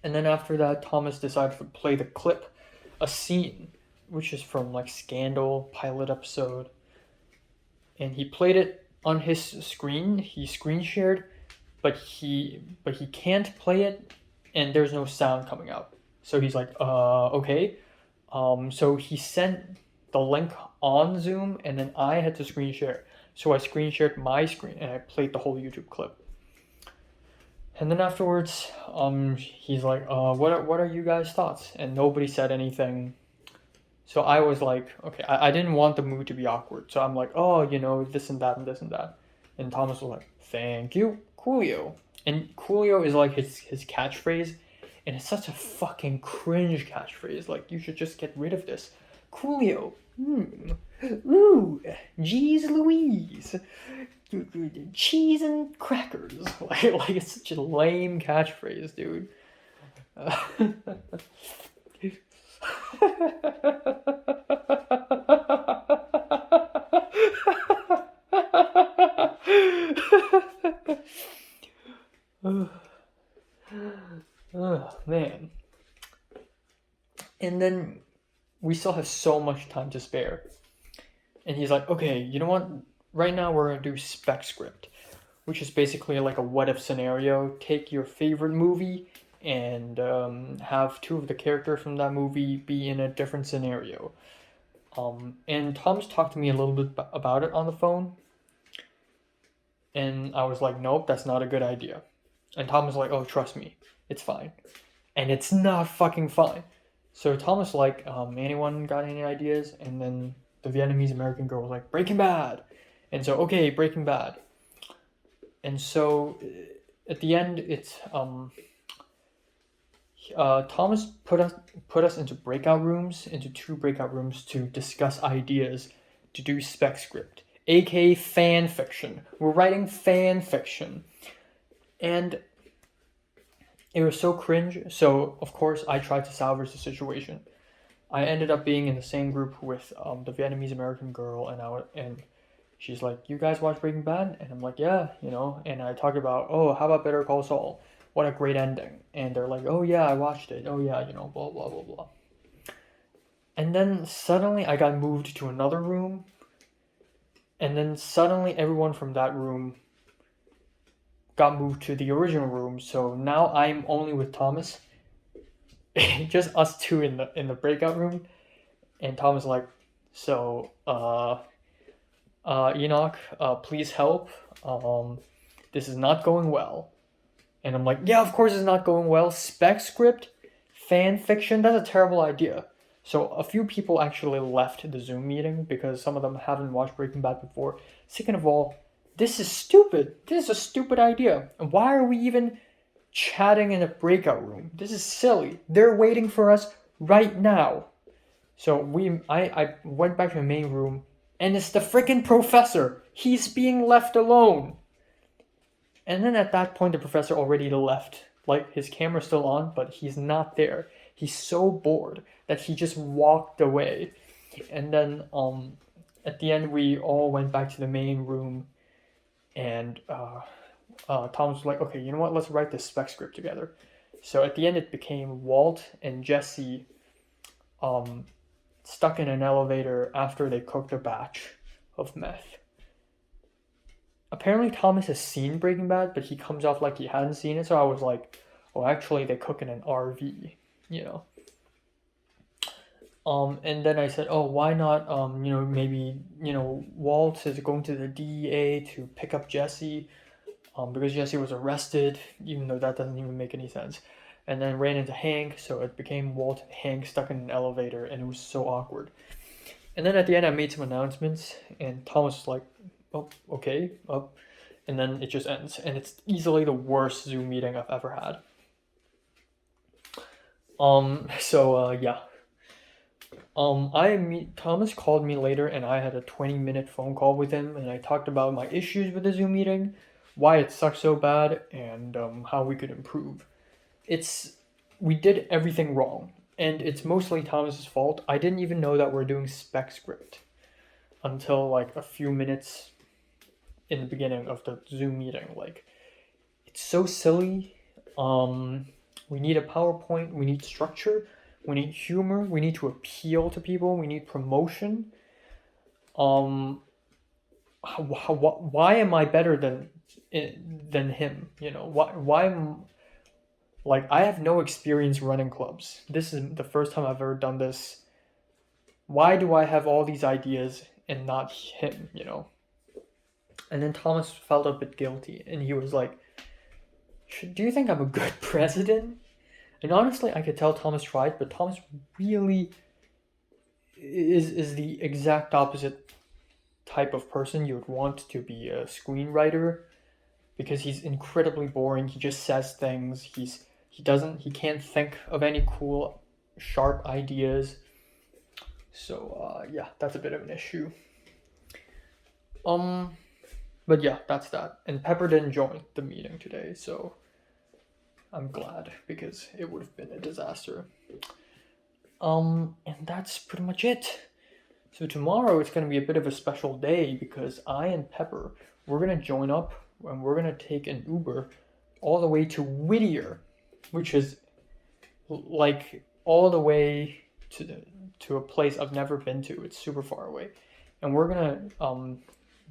And then after that, Thomas decided to play the clip, a scene, which is from like Scandal pilot episode. And he played it on his screen. He screen shared, but he can't play it, and there's no sound coming out. So he's like, okay. So he sent the link on Zoom, and then I had to screen share. So I screen shared my screen, and I played the whole YouTube clip. And then afterwards, he's like, what are you guys' thoughts? And nobody said anything. So I was like, okay, I didn't want the mood to be awkward. So I'm like, oh, this and that and this and that. And Thomas was like, thank you, Coolio. And Coolio is like his catchphrase. And it's such a fucking cringe catchphrase. Like, you should just get rid of this. Coolio. Ooh, geez Louise. Cheese and crackers. Like it's such a lame catchphrase, dude. Oh, man. And then we still have so much time to spare. And he's like, okay, you know what? Right now we're going to do spec script, which is basically like a what if scenario. Take your favorite movie and have two of the characters from that movie be in a different scenario. And Thomas talked to me a little bit about it on the phone. And I was like, nope, that's not a good idea. And Thomas was like, oh, trust me, it's fine. And it's not fucking fine. So Thomas like, anyone got any ideas? And then the Vietnamese American girl was like, Breaking Bad. And so, okay, Breaking Bad. And so at the end, it's Thomas put us into breakout rooms, into 2 breakout rooms to discuss ideas to do spec script, aka fan fiction. We're writing fan fiction. And it was so cringe, so of course I tried to salvage the situation. I ended up being in the same group with the Vietnamese American girl, and she's like, you guys watch Breaking Bad? And I'm like, yeah, and I talked about, oh, how about Better Call Saul? What a great ending. And they're like, oh yeah, I watched it. Oh yeah, blah, blah, blah, blah. And then suddenly I got moved to another room, and then suddenly everyone from that room got moved to the original room, so now I'm only with Thomas. Just us 2 in the breakout room. And Thomas like, so Enoch, please help. This is not going well. And I'm like, yeah, of course it's not going well. Spec script, fan fiction, that's a terrible idea. So a few people actually left the Zoom meeting because some of them haven't watched Breaking Bad before. Second of all, this is stupid. This is a stupid idea. And why are we even chatting in a breakout room? This is silly. They're waiting for us right now. So I went back to the main room, and it's the freaking professor. He's being left alone. And then at that point, the professor already left. Like, his camera's still on, but he's not there. He's so bored that he just walked away. And then at the end, we all went back to the main room, and Thomas was like, okay, you know what? Let's write this spec script together. So at the end, it became Walt and Jesse stuck in an elevator after they cooked a batch of meth. Apparently Thomas has seen Breaking Bad, but he comes off like he hadn't seen it, so I was like, oh, actually they cook in an RV, And then I said, oh, why not, maybe, Walt is going to the DEA to pick up Jesse, because Jesse was arrested, even though that doesn't even make any sense. And then ran into Hank, so it became Walt and Hank stuck in an elevator, and it was so awkward. And then at the end, I made some announcements, and Thomas was like, oh, okay, and then it just ends. And it's easily the worst Zoom meeting I've ever had. Yeah. Thomas called me later, and I had a 20-minute phone call with him, and I talked about my issues with the Zoom meeting, why it sucked so bad, and how we could improve. We did everything wrong, And it's mostly Thomas's fault. I didn't even know that we're doing spec script until like a few minutes in the beginning of the Zoom meeting. Like, it's so silly. We need a PowerPoint. We need structure. We need humor. We need to appeal to people. We need promotion. Um, why am I better than him? You know, why am like I have no experience running clubs. This is the first time I've ever done this. Why do I have all these ideas and not him? You know. And then Thomas felt a bit guilty, and he was like, "Do you think I'm a good president?" And honestly, I could tell Thomas tried, but Thomas really is the exact opposite type of person you would want to be a screenwriter, because he's incredibly boring. He just says things. He can't think of any cool, sharp ideas. So yeah, that's a bit of an issue. But yeah, that's that. And Pepper didn't join the meeting today, so I'm glad, because it would have been a disaster. And that's pretty much it. So tomorrow it's gonna be a bit of a special day, because I and Pepper, we're gonna join up and we're gonna take an Uber all the way to Whittier, which is like all the way to a place I've never been to. It's super far away, and we're gonna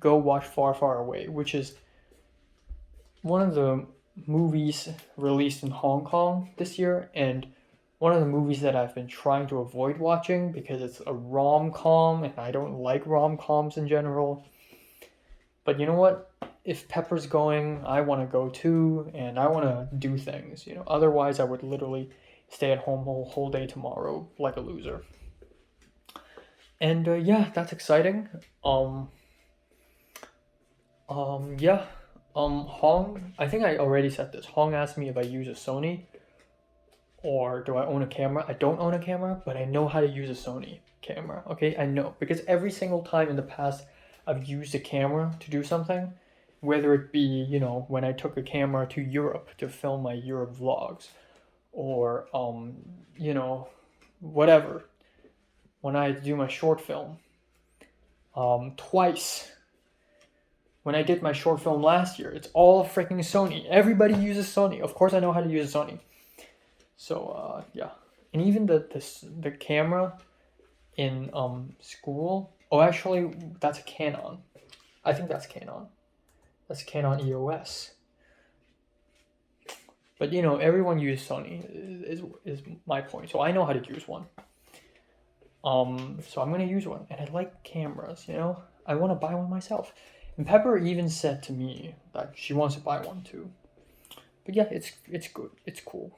go watch Far Far Away, which is one of the movies released in Hong Kong this year, and one of the movies that I've been trying to avoid watching because it's a rom-com and I don't like rom-coms in general. But you know what? If Pepper's going, I want to go too, and I want to do things, you know. Otherwise, I would literally stay at home whole day tomorrow like a loser. And yeah, that's exciting. Yeah. Hong, I think I already said this. Hong asked me if I use a Sony or do I own a camera. I don't own a camera, but I know how to use a Sony camera. Okay, I know, because every single time in the past I've used a camera to do something, whether it be, you know, when I took a camera to Europe to film my Europe vlogs, or you know, whatever, when I do my short film, twice. When I did my short film last year, it's all freaking Sony. Everybody uses Sony. Of course I know how to use Sony. So yeah. And even the camera in school, oh actually that's a Canon. I think that's Canon. That's Canon EOS. But you know, everyone uses Sony is my point. So I know how to use one. So I'm gonna use one. And I like cameras, you know? I wanna buy one myself. And Pepper even said to me that she wants to buy one too. But yeah, it's good. It's cool.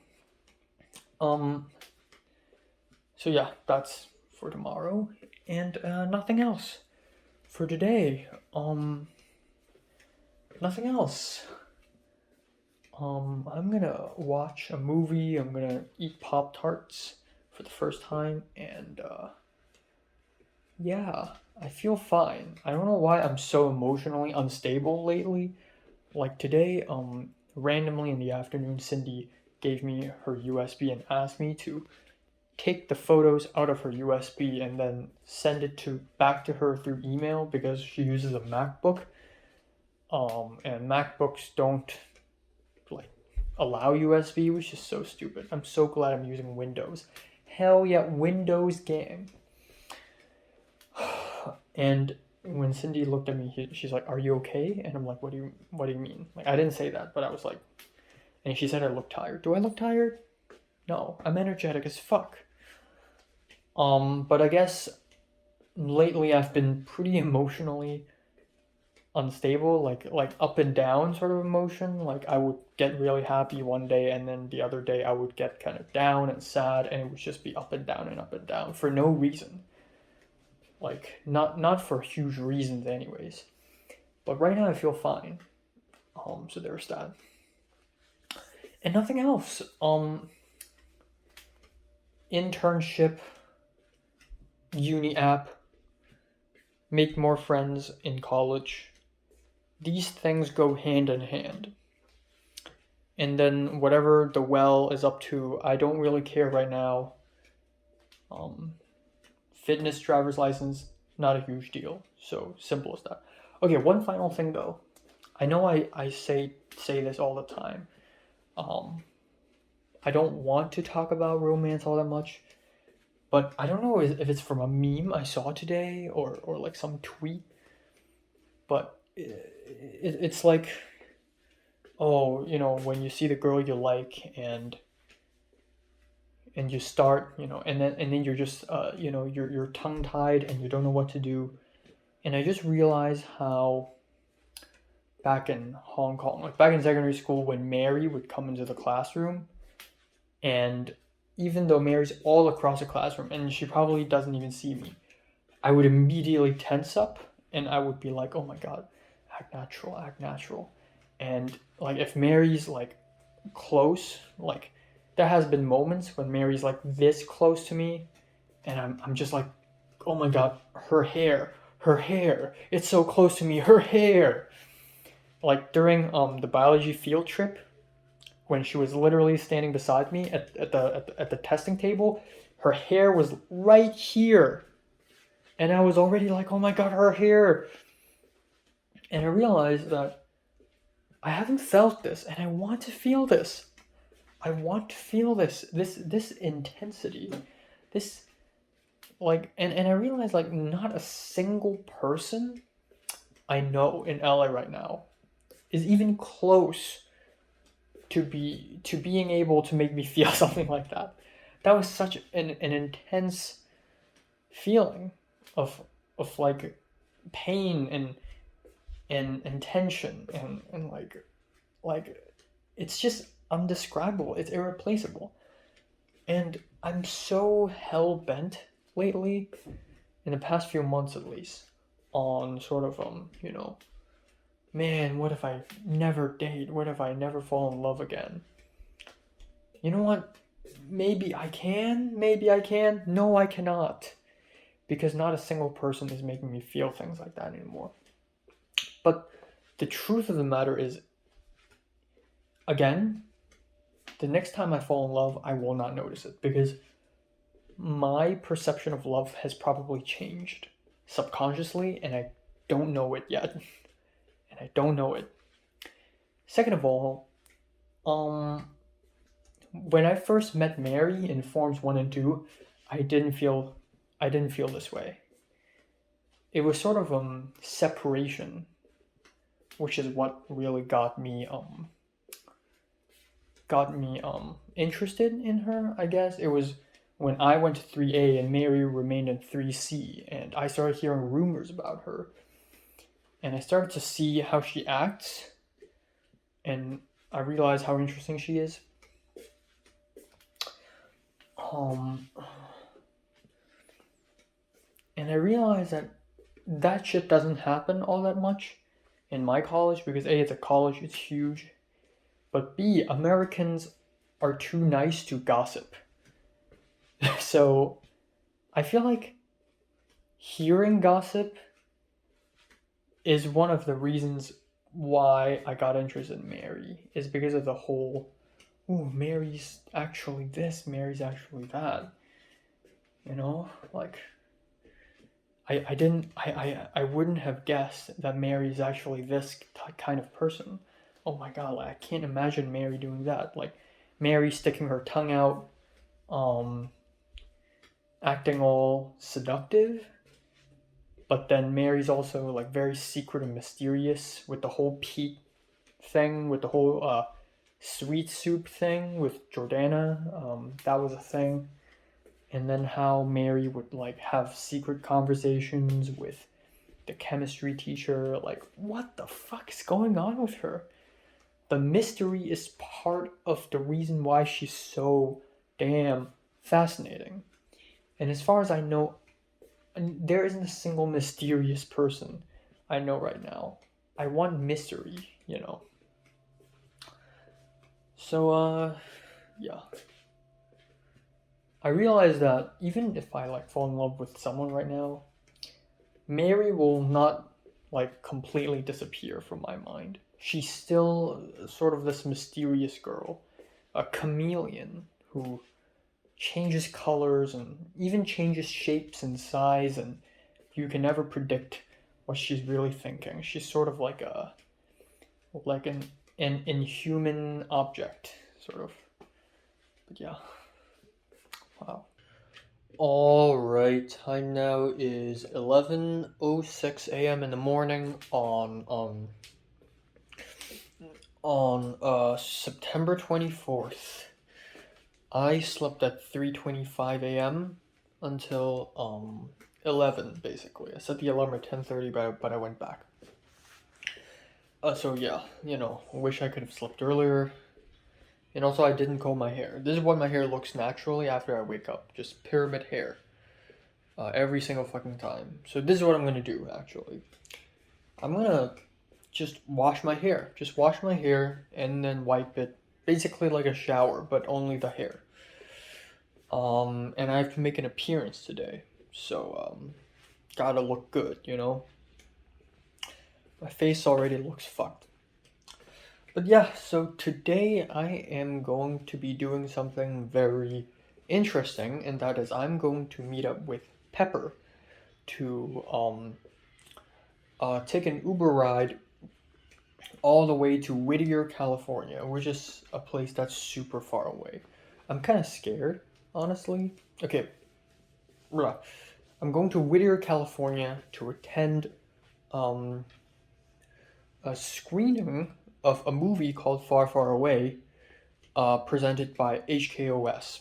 So yeah, that's for tomorrow, and nothing else for today. Nothing else. I'm gonna watch a movie. I'm gonna eat Pop-Tarts for the first time, and yeah, I feel fine. I don't know why I'm so emotionally unstable lately. Like today, randomly in the afternoon, Cindy gave me her USB and asked me to take the photos out of her USB and then send it back to her through email, because she uses a MacBook. And MacBooks don't like allow USB, which is so stupid. I'm so glad I'm using Windows. Hell yeah, Windows gang. And when Cindy looked at me, she's like, "Are you okay?" And I'm like, "What do you mean?" Like, I didn't say that, but I was like, and she said I look tired. Do I look tired? No, I'm energetic as fuck. But I guess lately I've been pretty emotionally unstable, like up and down sort of emotion. Like I would get really happy one day, and then the other day I would get kind of down and sad, and it would just be up and down and up and down for no reason. Like not for huge reasons anyways. But right now I feel fine. So there's that. And nothing else. Internship, uni app, make more friends in college. These things go hand in hand. And then whatever the well is up to, I don't really care right now. Um, Fitness, driver's license, not a huge deal. So simple as that. Okay, one final thing though. I know I say this all the time. Um, I don't want to talk about romance all that much, but I don't know if it's from a meme I saw today or like some tweet, but it's like, oh, when you see the girl you like and you start, and then you're just you're tongue tied and you don't know what to do. And I just realized how back in Hong Kong, like back in secondary school, when Mary would come into the classroom, and even though Mary's all across the classroom and she probably doesn't even see me, I would immediately tense up and I would be like, oh my god, act natural, act natural. And like if Mary's like close, like there has been moments when Mary's like this close to me and I'm just like, oh my god, her hair, it's so close to me, her hair. Like during the biology field trip, when she was literally standing beside me at the testing table, her hair was right here. And I was already like, oh my god, her hair. And I realized that I haven't felt this, and I want to feel this. I want to feel this intensity. This, like, and I realized, like, not a single person I know in LA right now is even close to being able to make me feel something like that. That was such an intense feeling of like pain and tension and like it's just undescribable. It's irreplaceable. And I'm so hell bent lately, in the past few months at least, on sort of man, what if I never date? What if I never fall in love again? You know what? Maybe I can, maybe I can. No, I cannot. Because not a single person is making me feel things like that anymore. But the truth of the matter is, again, the next time I fall in love, I will not notice it because my perception of love has probably changed subconsciously and I don't know it yet. And I don't know it. Second of all, when I first met Mary in Forms 1 and 2, I didn't feel this way. It was sort of separation, which is what really got me interested in her, I guess. It was when I went to 3A and Mary remained in 3C, and I started hearing rumors about her. And I started to see how she acts, and I realized how interesting she is. And I realized that shit doesn't happen all that much in my college because A, it's a college, it's huge, but B, Americans are too nice to gossip. So I feel like hearing gossip is one of the reasons why I got interested in Mary, is because of the whole, oh, Mary's actually this, Mary's actually that. Like I wouldn't have guessed that Mary's actually this kind of person. Oh my god, like I can't imagine Mary doing that. Like Mary sticking her tongue out, acting all seductive, but then Mary's also like very secret and mysterious with the whole Pete thing, with the whole sweet soup thing with Jordana. That was a thing. And then how Mary would like have secret conversations with the chemistry teacher. Like, what the fuck is going on with her? The mystery is part of the reason why she's so damn fascinating. And as far as I know, there isn't a single mysterious person I know right now. I want mystery. So, yeah. I realize that even if I like fall in love with someone right now, Mary will not like completely disappear from my mind. She's still sort of this mysterious girl, a chameleon who changes colors and even changes shapes and size, and you can never predict what she's really thinking. She's sort of like an inhuman object, sort of. But yeah, wow. All right, time now is 11:06 a.m. in the morning on September 24th. I slept at 3:25 a.m. until 11 basically. I set the alarm at 10:30, but I went back. So yeah, wish I could have slept earlier. And also I didn't comb my hair. This is what my hair looks naturally after I wake up. Just pyramid hair. Every single fucking time. So this is what I'm gonna do actually. I'm gonna just wash my hair. Just wash my hair and then wipe it. Basically like a shower, but only the hair. And I have to make an appearance today. So, gotta look good, My face already looks fucked. But yeah, so today I am going to be doing something very interesting, and that is I'm going to meet up with Pepper to take an Uber ride all the way to Whittier, California, which is a place that's super far away. I'm kind of scared, honestly. Okay, I'm going to Whittier, California to attend a screening of a movie called Far, Far Away, presented by HKOS.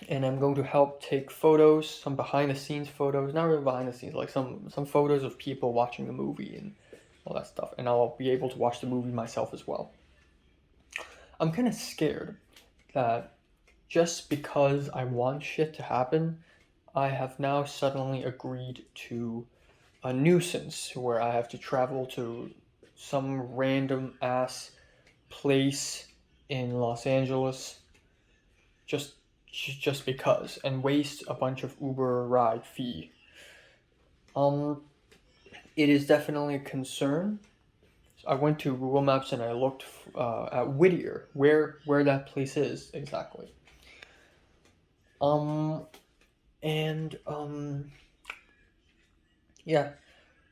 And I'm going to help take photos, some behind the scenes photos, not really behind the scenes, like some photos of people watching the movie and all that stuff. And I'll be able to watch the movie myself as well. I'm kind of scared that just because I want shit to happen, I have now suddenly agreed to a nuisance where I have to travel to some random ass place in Los Angeles just because, and waste a bunch of Uber ride fee. It is definitely a concern. I went to Google Maps and I looked at Whittier, where that place is exactly. Yeah,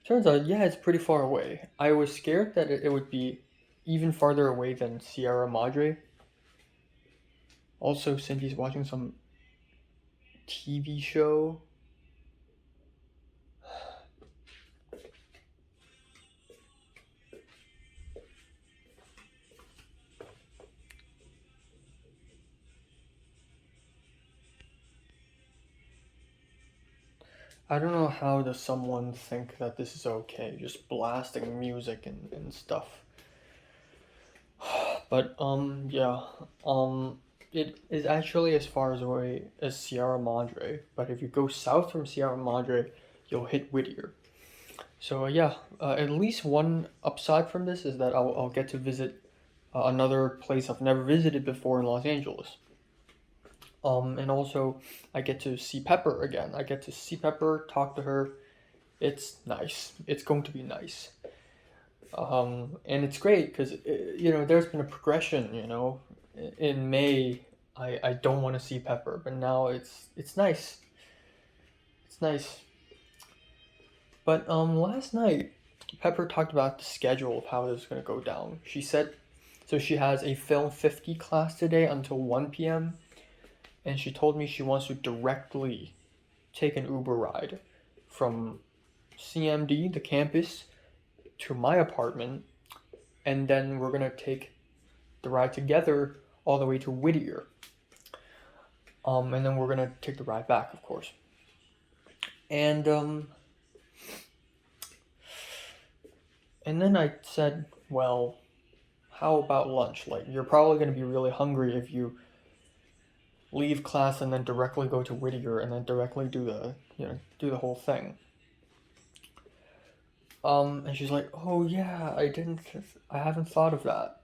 turns out, yeah, it's pretty far away. I was scared that it would be even farther away than Sierra Madre. Also, Cindy's watching some TV show. I don't know how does someone think that this is okay, just blasting music and stuff. But yeah, it is actually as far away as Sierra Madre, but if you go south from Sierra Madre, you'll hit Whittier. So yeah, at least one upside from this is that I'll get to visit another place I've never visited before in Los Angeles. And also I get to see Pepper again. I get to see Pepper, talk to her. It's nice. It's going to be nice. And it's great because there's been a progression. In May, I don't want to see Pepper, but now it's nice. It's nice. But last night, Pepper talked about the schedule of how this is gonna go down. She said, so she has a Film 50 class today until 1 p.m. And she told me she wants to directly take an Uber ride from CMD, the campus, to my apartment, and then we're gonna take the ride together all the way to Whittier. And then we're gonna take the ride back, of course. And then I said, well, how about lunch? Like, you're probably gonna be really hungry if you leave class and then directly go to Whittier and then directly do the whole thing. And she's like, oh yeah, I haven't thought of that.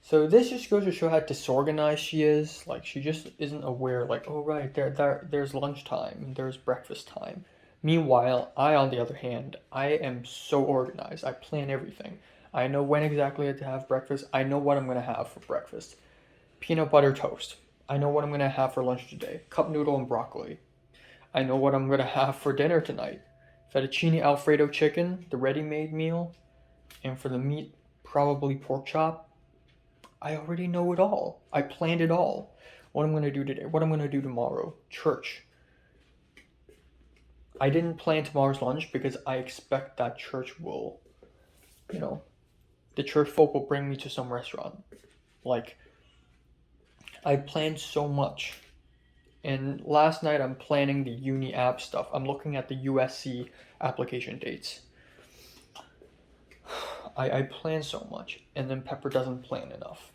So this just goes to show how disorganized she is. Like, she just isn't aware, like, oh right, there's lunchtime, there's breakfast time. Meanwhile, I, on the other hand, I am so organized. I plan everything. I know when exactly to have breakfast. I know what I'm gonna have for breakfast. peanut butter toast. I know what I'm gonna have for lunch today. Cup noodle and broccoli. I know what I'm gonna have for dinner tonight. Fettuccine Alfredo chicken, the ready-made meal, and for the meat, probably pork chop. I already know it all. I planned it all. What I'm gonna do today, what I'm gonna do tomorrow. Church. I didn't plan tomorrow's lunch because I expect that church will, you know, the church folk will bring me to some restaurant. Like, I planned so much. And last night I'm planning the uni app stuff. I'm looking at the USC application dates. I plan so much, and then Pepper doesn't plan enough.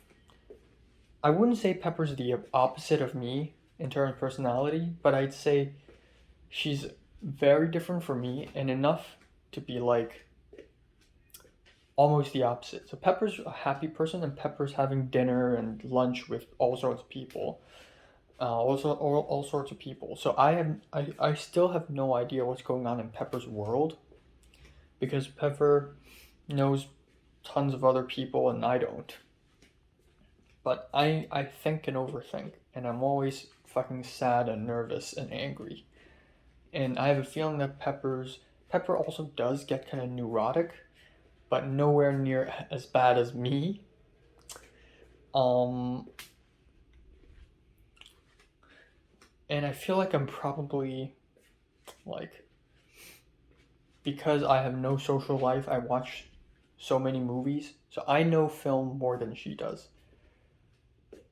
I wouldn't say Pepper's the opposite of me in terms of personality, but I'd say she's very different from me and enough to be like almost the opposite. So Pepper's a happy person, and Pepper's having dinner and lunch with all sorts of people. All sorts of people. So I still have no idea what's going on in Pepper's world because Pepper knows tons of other people and I don't. But I think and overthink, and I'm always fucking sad and nervous and angry. And I have a feeling that Pepper also does get kind of neurotic, but nowhere near as bad as me. And I feel like I'm probably like, because I have no social life, I watch so many movies, so I know film more than she does.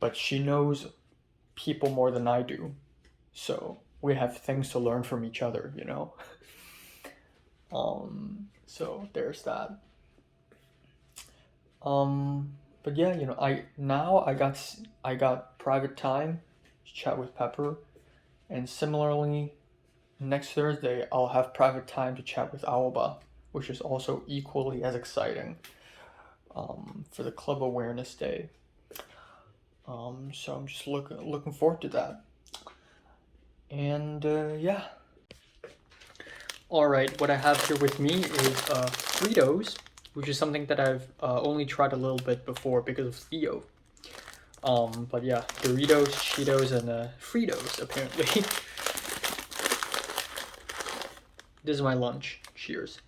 But she knows people more than I do, so we have things to learn from each other, you know. So there's that. But yeah, you know, I got private time to chat with Pepper, and similarly, next Thursday I'll have private time to chat with Aoba, which is also equally as exciting. For the Club Awareness Day. So I'm just looking forward to that. And yeah. Alright, what I have here with me is Fritos, which is something that I've only tried a little bit before because of Theo. But yeah, Doritos, Cheetos, and Fritos, apparently. This is my lunch. Cheers.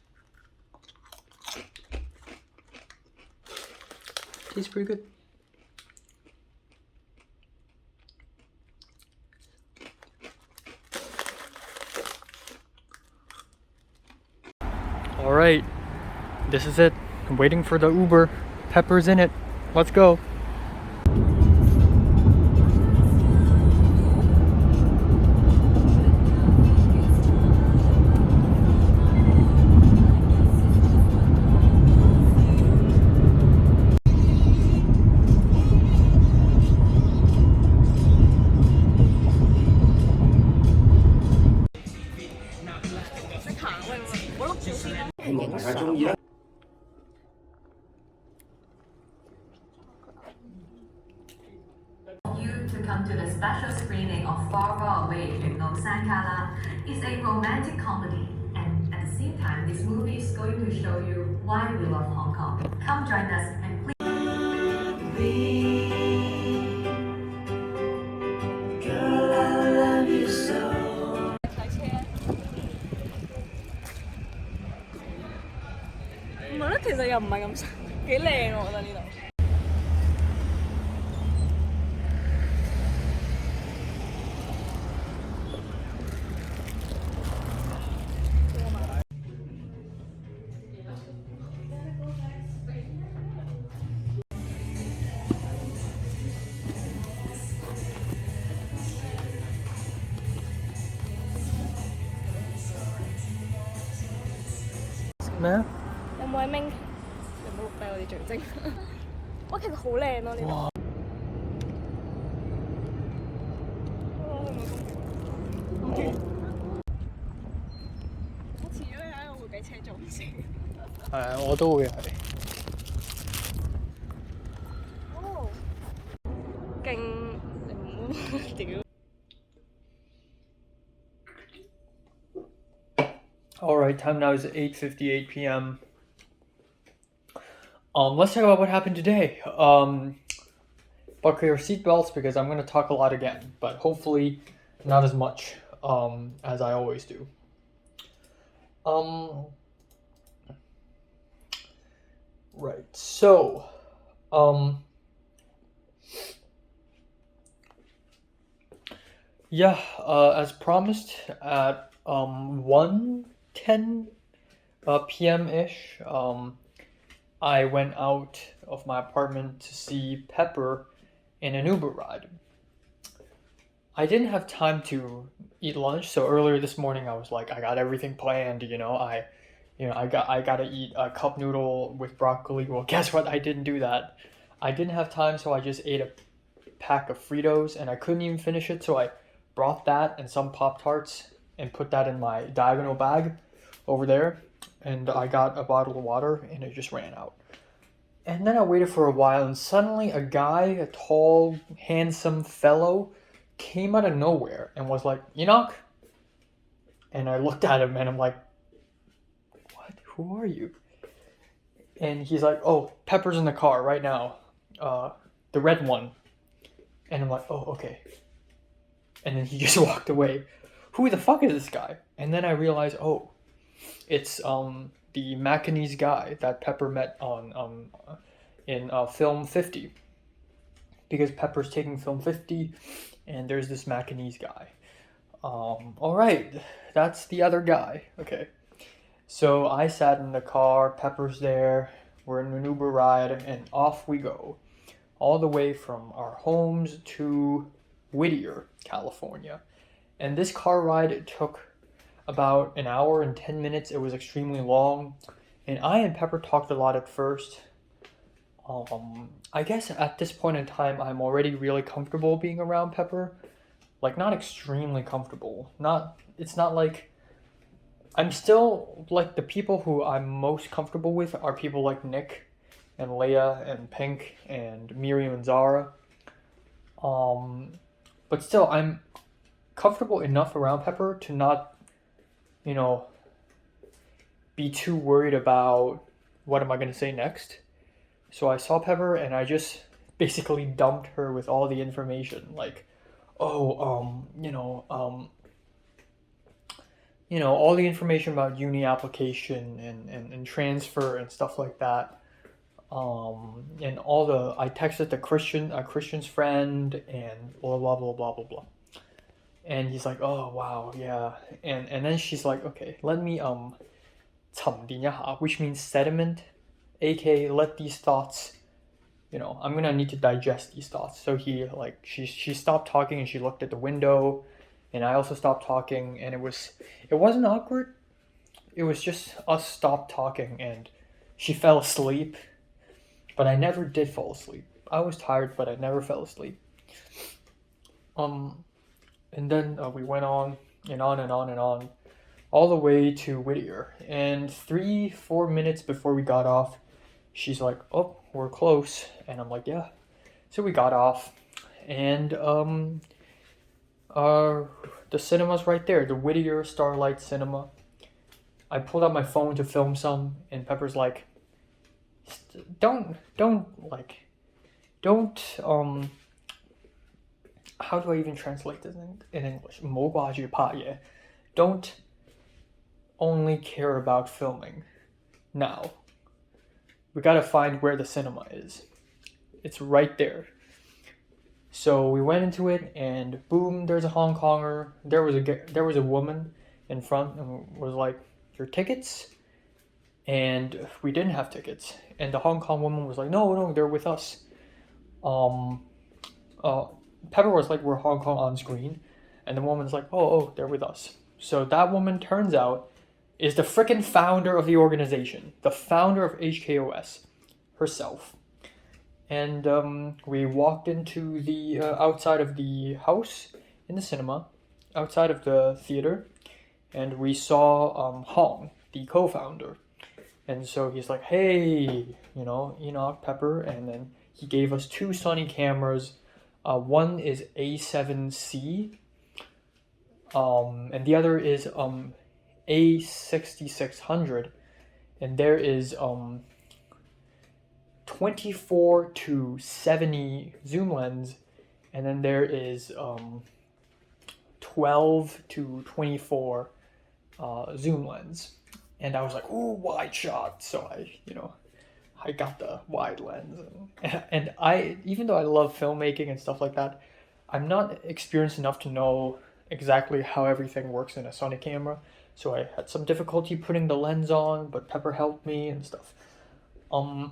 Tastes pretty good. Alright, this is it. I'm waiting for the Uber. Pepper's in it. Let's go. You to come to the special screening of Far Far Away with No Sankala. It's a romantic comedy, and at the same time, this movie is going to show you why we love Hong Kong. Come join us and please. Girl, I love you so. 唔係咯，其實又唔係咁幾靚喎，我覺得呢度。咩啊？有冇喺 Ming？有冇錄低我哋最精？哇，其實好靚咯呢度。我遲咗你喺度會俾車撞死。係啊，我都會係。哦，勁！你唔好屌。Alright, time now is 8:58 p.m. Let's talk about what happened today. buckle your seatbelts because I'm gonna talk a lot again, but hopefully not as much as I always do. Right. So, yeah. As promised, at 1:10 p.m. ish, I went out of my apartment to see Pepper in an Uber ride. I didn't have time to eat lunch, so earlier this morning I was like, I got everything planned. I gotta eat a cup noodle with broccoli. Well, guess what? I didn't do that. I didn't have time, so I just ate a pack of Fritos, and I couldn't even finish it, so I brought that and some Pop Tarts and put that in my diagonal bag over there, and I got a bottle of water, and it just ran out. And then I waited for a while, and suddenly a guy, a tall, handsome fellow, came out of nowhere and was like, Enoch? And I looked at him and I'm like, what? Who are you? And he's like, oh, Pepper's in the car right now. The red one. And I'm like, oh, okay. And then he just walked away. Who the fuck is this guy? And then I realized, oh, it's the Macanese guy that Pepper met on in film 50. Because Pepper's taking film 50, and there's this Macanese guy. All right, that's the other guy. Okay, so I sat in the car. Pepper's there. We're in an Uber ride, and off we go, all the way from our homes to Whittier, California. And this car ride took about an hour and 10 minutes. It was extremely long, and I and Pepper talked a lot at first. I guess at this point in time, I'm already really comfortable being around Pepper. Like, not extremely comfortable. It's not like, I'm still, like, the people who I'm most comfortable with are people like Nick and Leia and Pink and Miriam and Zara. But still, I'm comfortable enough around Pepper to not, be too worried about what am I going to say next. So I saw Pepper and I just basically dumped her with all the information, like, oh, all the information about uni application and transfer and stuff like that. And I texted the Christian's friend and blah blah blah blah blah blah. And he's like, oh wow, yeah. And then she's like, okay, let me 沉淀一下, which means sediment, aka let these thoughts, I'm gonna need to digest these thoughts. So she stopped talking and she looked at the window, and I also stopped talking, and it wasn't awkward. It was just us stopped talking, and she fell asleep, but I never did fall asleep. I was tired, but I never fell asleep. And then we went on and on and on and on, all the way to Whittier. And 3-4 minutes before we got off, she's like, oh, we're close. And I'm like, yeah. So we got off, and the cinema's right there, the Whittier Starlight Cinema. I pulled out my phone to film some, and Pepper's like, don't how do I even translate this in English? 唔好掛住拍嘢. Don't only care about filming. Now, we gotta find where the cinema is. It's right there. So we went into it, and boom, there's a Hong Konger. There was a woman in front and was like, your tickets? And we didn't have tickets. And the Hong Kong woman was like, no, they're with us. Pepper was like, we're Hong Kong on screen. And the woman's like, oh, they're with us. So that woman, turns out, is the frickin' founder of the organization. The founder of HKOS herself. And we walked into the outside of the house in the cinema, outside of the theater, and we saw Hong, the co-founder. And so he's like, hey, Enoch, Pepper, and then he gave us 2 Sony cameras. One is A7C, and the other is A6600, and there is 24-70 zoom lens, and then there is 12-24 zoom lens. And I was like, ooh, wide shot. So I got the wide lens. And I, even though I love filmmaking and stuff like that, I'm not experienced enough to know exactly how everything works in a Sony camera. So I had some difficulty putting the lens on, but Pepper helped me and stuff. And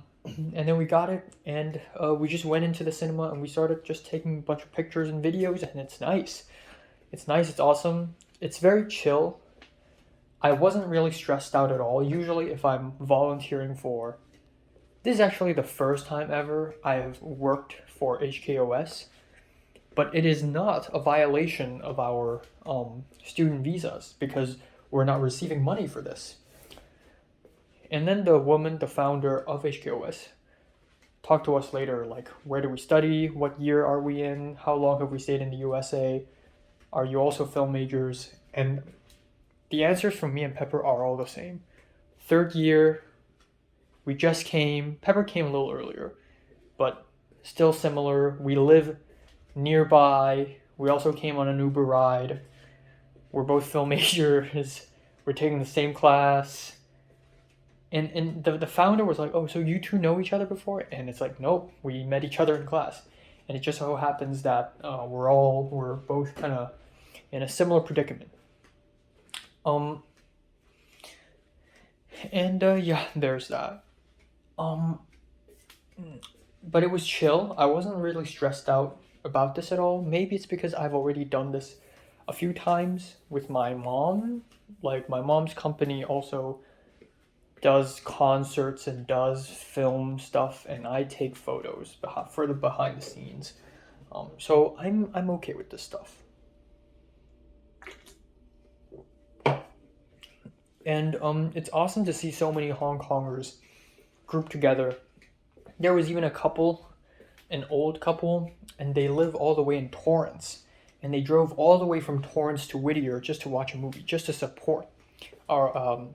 then we got it, and we just went into the cinema and we started just taking a bunch of pictures and videos, and it's nice. It's nice, it's awesome. It's very chill. I wasn't really stressed out at all. Usually if I'm volunteering for... This is actually the first time ever I have worked for HKOS, but it is not a violation of our student visas because we're not receiving money for this. And then the woman, the founder of HKOS, talked to us later, like, where do we study? What year are we in? How long have we stayed in the USA? Are you also film majors? And the answers from me and Pepper are all the same. Third year, we just came. Pepper came a little earlier, but still similar. We live nearby. We also came on an Uber ride. We're both film majors. We're taking the same class. And the founder was like, oh, so you two know each other before? And it's like, nope, we met each other in class. And it just so happens that we're both kind of in a similar predicament. Yeah, there's that. But it was chill. I wasn't really stressed out about this at all. Maybe it's because I've already done this a few times with my mom. Like, my mom's company also does concerts and does film stuff, and I take photos for the behind the scenes. So I'm okay with this stuff. And it's awesome to see so many Hong Kongers grouped together. There was even a couple, an old couple, and they live all the way in Torrance. And they drove all the way from Torrance to Whittier just to watch a movie, just to support our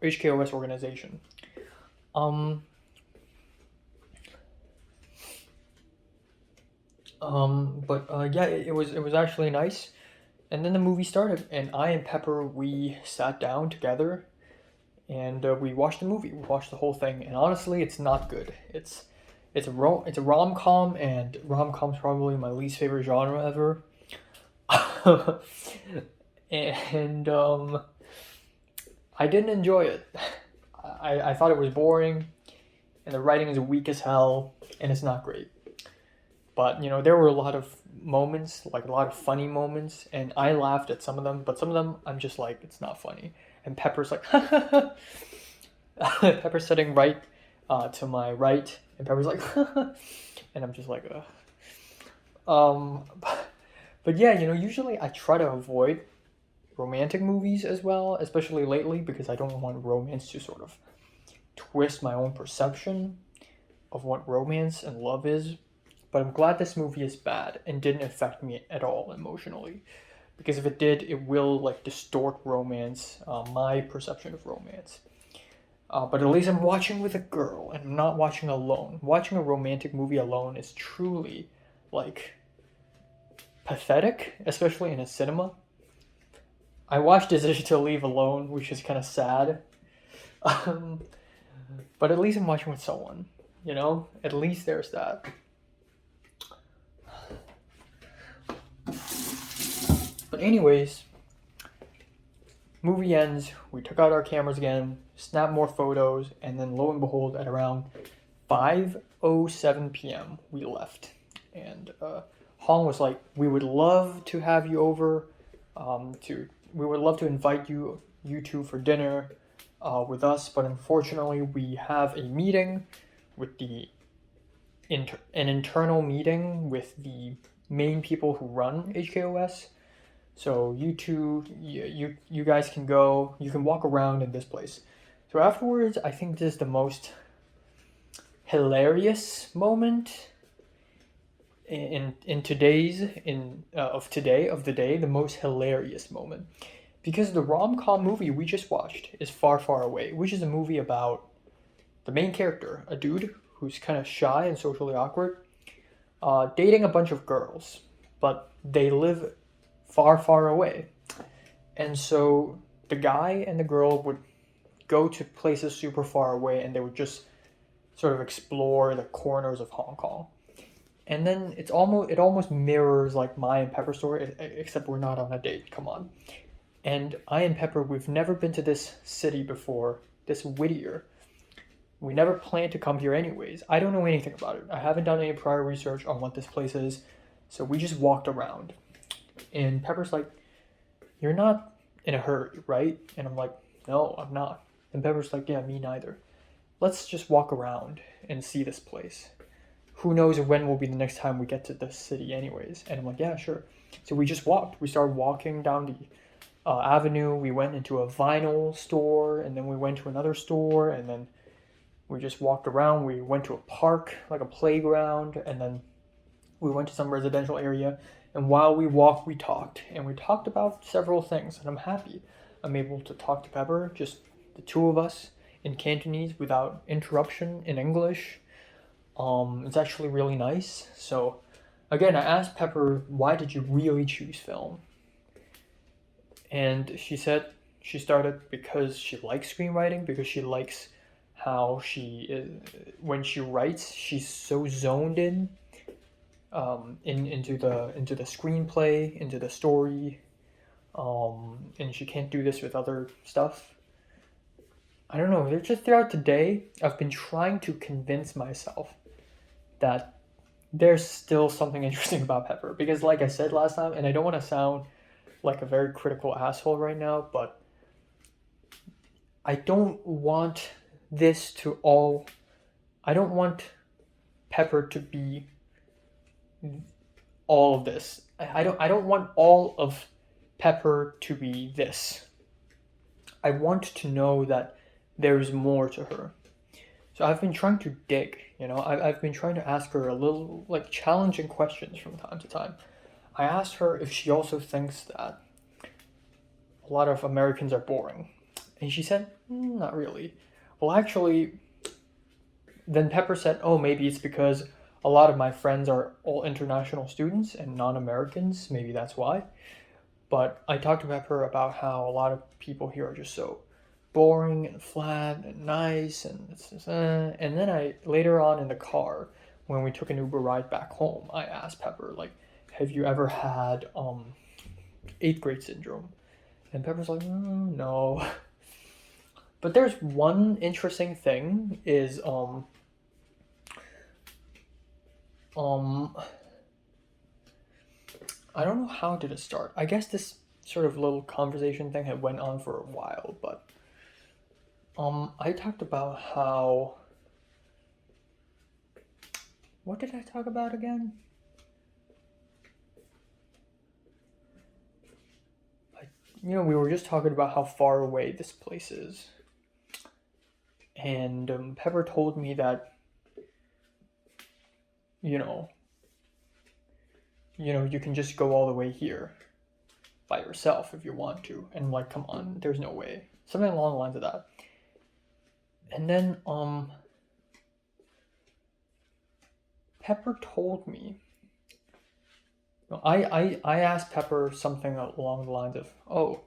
HKOS organization. Yeah, it was actually nice. And then the movie started, and I and Pepper, we sat down together, and we watched the movie. We watched the whole thing, and honestly, it's not good. It's a rom-com, and rom-com's probably my least favorite genre ever. And I didn't enjoy it. I thought it was boring, and the writing is weak as hell, and it's not great. But, there were a lot of moments, like a lot of funny moments, and I laughed at some of them, but some of them I'm just like, it's not funny. And Pepper's like, Pepper's sitting right to my right, and Pepper's like, and I'm just like, But yeah, usually I try to avoid romantic movies as well, especially lately, because I don't want romance to sort of twist my own perception of what romance and love is. But I'm glad this movie is bad and didn't affect me at all emotionally. Because if it did, it will distort romance, my perception of romance. But at least I'm watching with a girl and I'm not watching alone. Watching a romantic movie alone is truly pathetic, especially in a cinema. I watched Decision to Leave alone, which is kind of sad. But at least I'm watching with someone, At least there's that. But anyways, movie ends, we took out our cameras again, snapped more photos, and then lo and behold, at around 5:07 p.m., we left. And Hong was like, we would love to have you over, we would love to invite you two for dinner with us, but unfortunately we have a meeting with an internal meeting with the main people who run HKOS. So you two, you guys can go, you can walk around in this place. So afterwards, I think this is the most hilarious moment of the day, the most hilarious moment. Because the rom-com movie we just watched is Far, Far Away, which is a movie about the main character, a dude who's kind of shy and socially awkward, dating a bunch of girls, but they live far, far away. And so the guy and the girl would go to places super far away and they would just sort of explore the corners of Hong Kong. And then it almost mirrors like my and Pepper's story, except we're not on a date. Come on. And I and Pepper, we've never been to this city before, this Whittier. We never planned to come here anyways. I don't know anything about it. I haven't done any prior research on what this place is, so we just walked around. And Pepper's like, "You're not in a hurry, right?" And I'm like, "No, I'm not." And Pepper's like, "Yeah, me neither. Let's just walk around and see this place. Who knows when will be the next time we get to this city anyways." And I'm like, "Yeah, sure." So we just walked. We started walking down the avenue. We went into a vinyl store, and then we went to another store, and then we just walked around. We went to a park, like a playground, and then we went to some residential area. And while we walked, we talked. And we talked about several things, and I'm happy. I'm able to talk to Pepper, just the two of us, in Cantonese without interruption in English. It's actually really nice. So, again, I asked Pepper, why did you really choose film? And she said she started because she likes screenwriting, because she likes how she is, when she writes, she's so zoned into the screenplay, into the story, and she can't do this with other stuff. I don't know. Just throughout the day, I've been trying to convince myself that there's still something interesting about Pepper, because, like I said last time, and I don't want to sound like a very critical asshole right now, but I don't want this to all. I don't want Pepper to be all of this. I don't want all of Pepper to be this. I want to know that there's more to her. So I've been trying to dig, I've been trying to ask her a little, like, challenging questions from time to time. I asked her if she also thinks that a lot of Americans are boring. And she said, not really. Well, actually, then Pepper said, oh, maybe it's because a lot of my friends are all international students and non-Americans. Maybe that's why. But I talked to Pepper about how a lot of people here are just so boring and flat and nice, and then later on in the car, when we took an Uber ride back home, I asked Pepper, like, have you ever had 8th grade syndrome? And Pepper's like, no. But there's one interesting thing is I don't know how did it start. I guess this sort of little conversation thing had went on for a while, but I talked about how, what did I talk about again? We were just talking about how far away this place is. And Pepper told me that, you can just go all the way here by yourself if you want to. And I'm like, come on, there's no way. Something along the lines of that. And then Pepper told me, I asked Pepper something along the lines of, oh,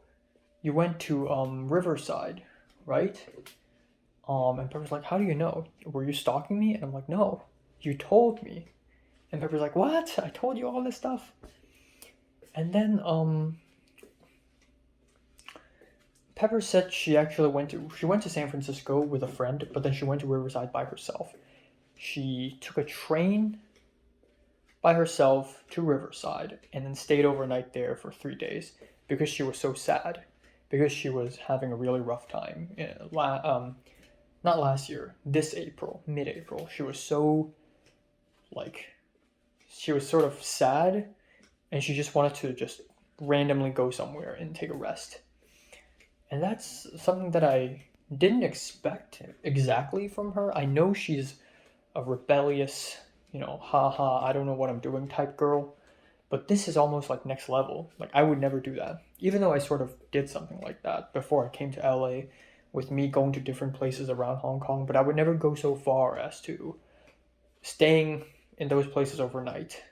you went to Riverside, right? And Pepper's like, how do you know? Were you stalking me? And I'm like, no, you told me. And Pepper's like, what? I told you all this stuff. And then Pepper said she actually went to San Francisco with a friend, but then she went to Riverside by herself. She took a train by herself to Riverside and then stayed overnight there for 3 days because she was so sad, because she was having a really rough time. Not last year, this April, mid-April. She was so, she was sort of sad, and she just wanted to just randomly go somewhere and take a rest. And that's something that I didn't expect exactly from her. I know she's a rebellious, haha, I don't know what I'm doing type girl. But this is almost like next level. Like, I would never do that. Even though I sort of did something like that before I came to LA with me going to different places around Hong Kong. But I would never go so far as to staying in those places overnight,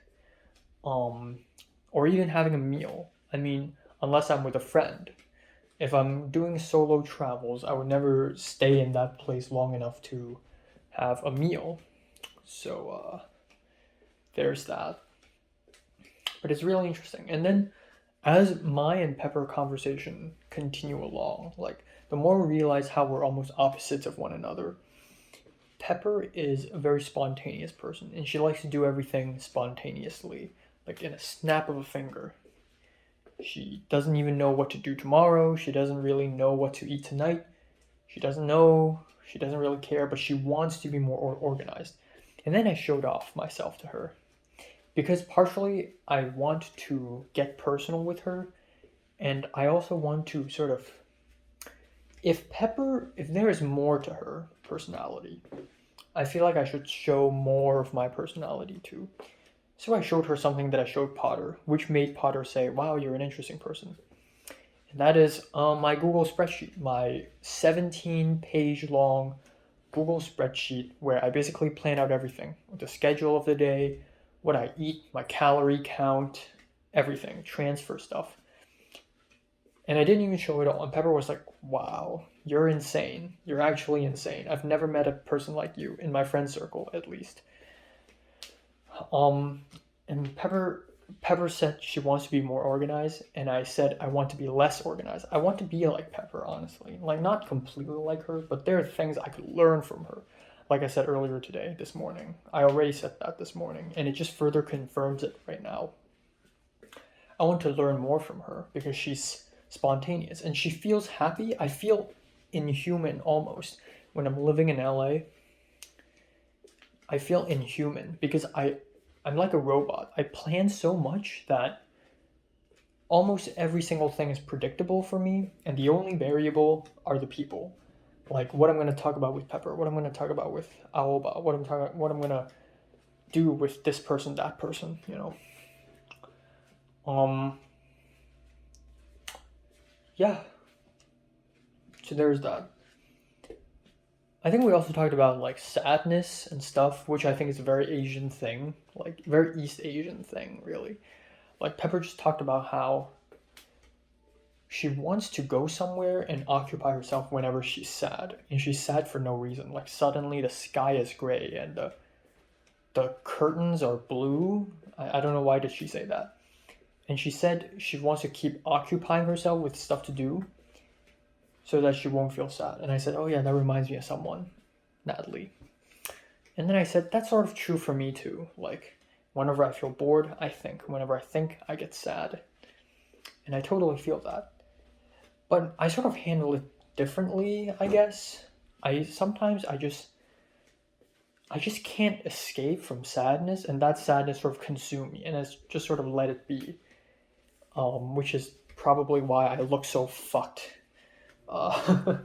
or even having a meal. I mean, unless I'm with a friend. If I'm doing solo travels, I would never stay in that place long enough to have a meal. So there's that. But it's really interesting. And then as my and Pepper conversation continue along, like the more we realize how we're almost opposites of one another. Pepper is a very spontaneous person, and she likes to do everything spontaneously, like in a snap of a finger. She doesn't even know what to do tomorrow. She doesn't really know what to eat tonight. She doesn't know. She doesn't really care, but she wants to be more organized. And then I showed off myself to her because partially I want to get personal with her, and I also want to sort of, if there is more to her personality, I feel like I should show more of my personality too. So I showed her something that I showed Potter, which made Potter say, "Wow, you're an interesting person." And that is my Google spreadsheet, my 17-page long Google spreadsheet where I basically plan out everything, the schedule of the day, what I eat, my calorie count, everything, transfer stuff. And I didn't even show it all. And Pepper was like, "Wow, you're insane. You're actually insane. I've never met a person like you in my friend circle, at least." And Pepper said she wants to be more organized, and I said I want to be less organized. I want to be like Pepper, honestly. Like, not completely like her, but there are things I could learn from her. Like I said earlier today, this morning. I already said that this morning, and it just further confirms it right now. I want to learn more from her because she's spontaneous and she feels happy. I feel inhuman almost when I'm living in LA. I feel inhuman because I'm like a robot. I plan so much that almost every single thing is predictable for me, and the only variable are the people. Like what I'm going to talk about with Pepper, what I'm going to talk about with Aoba, what I'm going to do with this person, that person, you know. Yeah. So there's that. I think we also talked about like sadness and stuff, which I think is a very Asian thing, like very East Asian thing, really. Like Pepper just talked about how she wants to go somewhere and occupy herself whenever she's sad, and she's sad for no reason. Like suddenly the sky is gray and the curtains are blue. I don't know why did she say that. And she said she wants to keep occupying herself with stuff to do so that she won't feel sad. And I said, "Oh yeah, that reminds me of someone, Natalie." And then I said, "That's sort of true for me too. Like, whenever I feel bored, I think. Whenever I think, I get sad." And I totally feel that. But I sort of handle it differently, I guess. Sometimes I just can't escape from sadness, and that sadness sort of consumes me, and I just sort of let it be. Which is probably why I look so fucked. But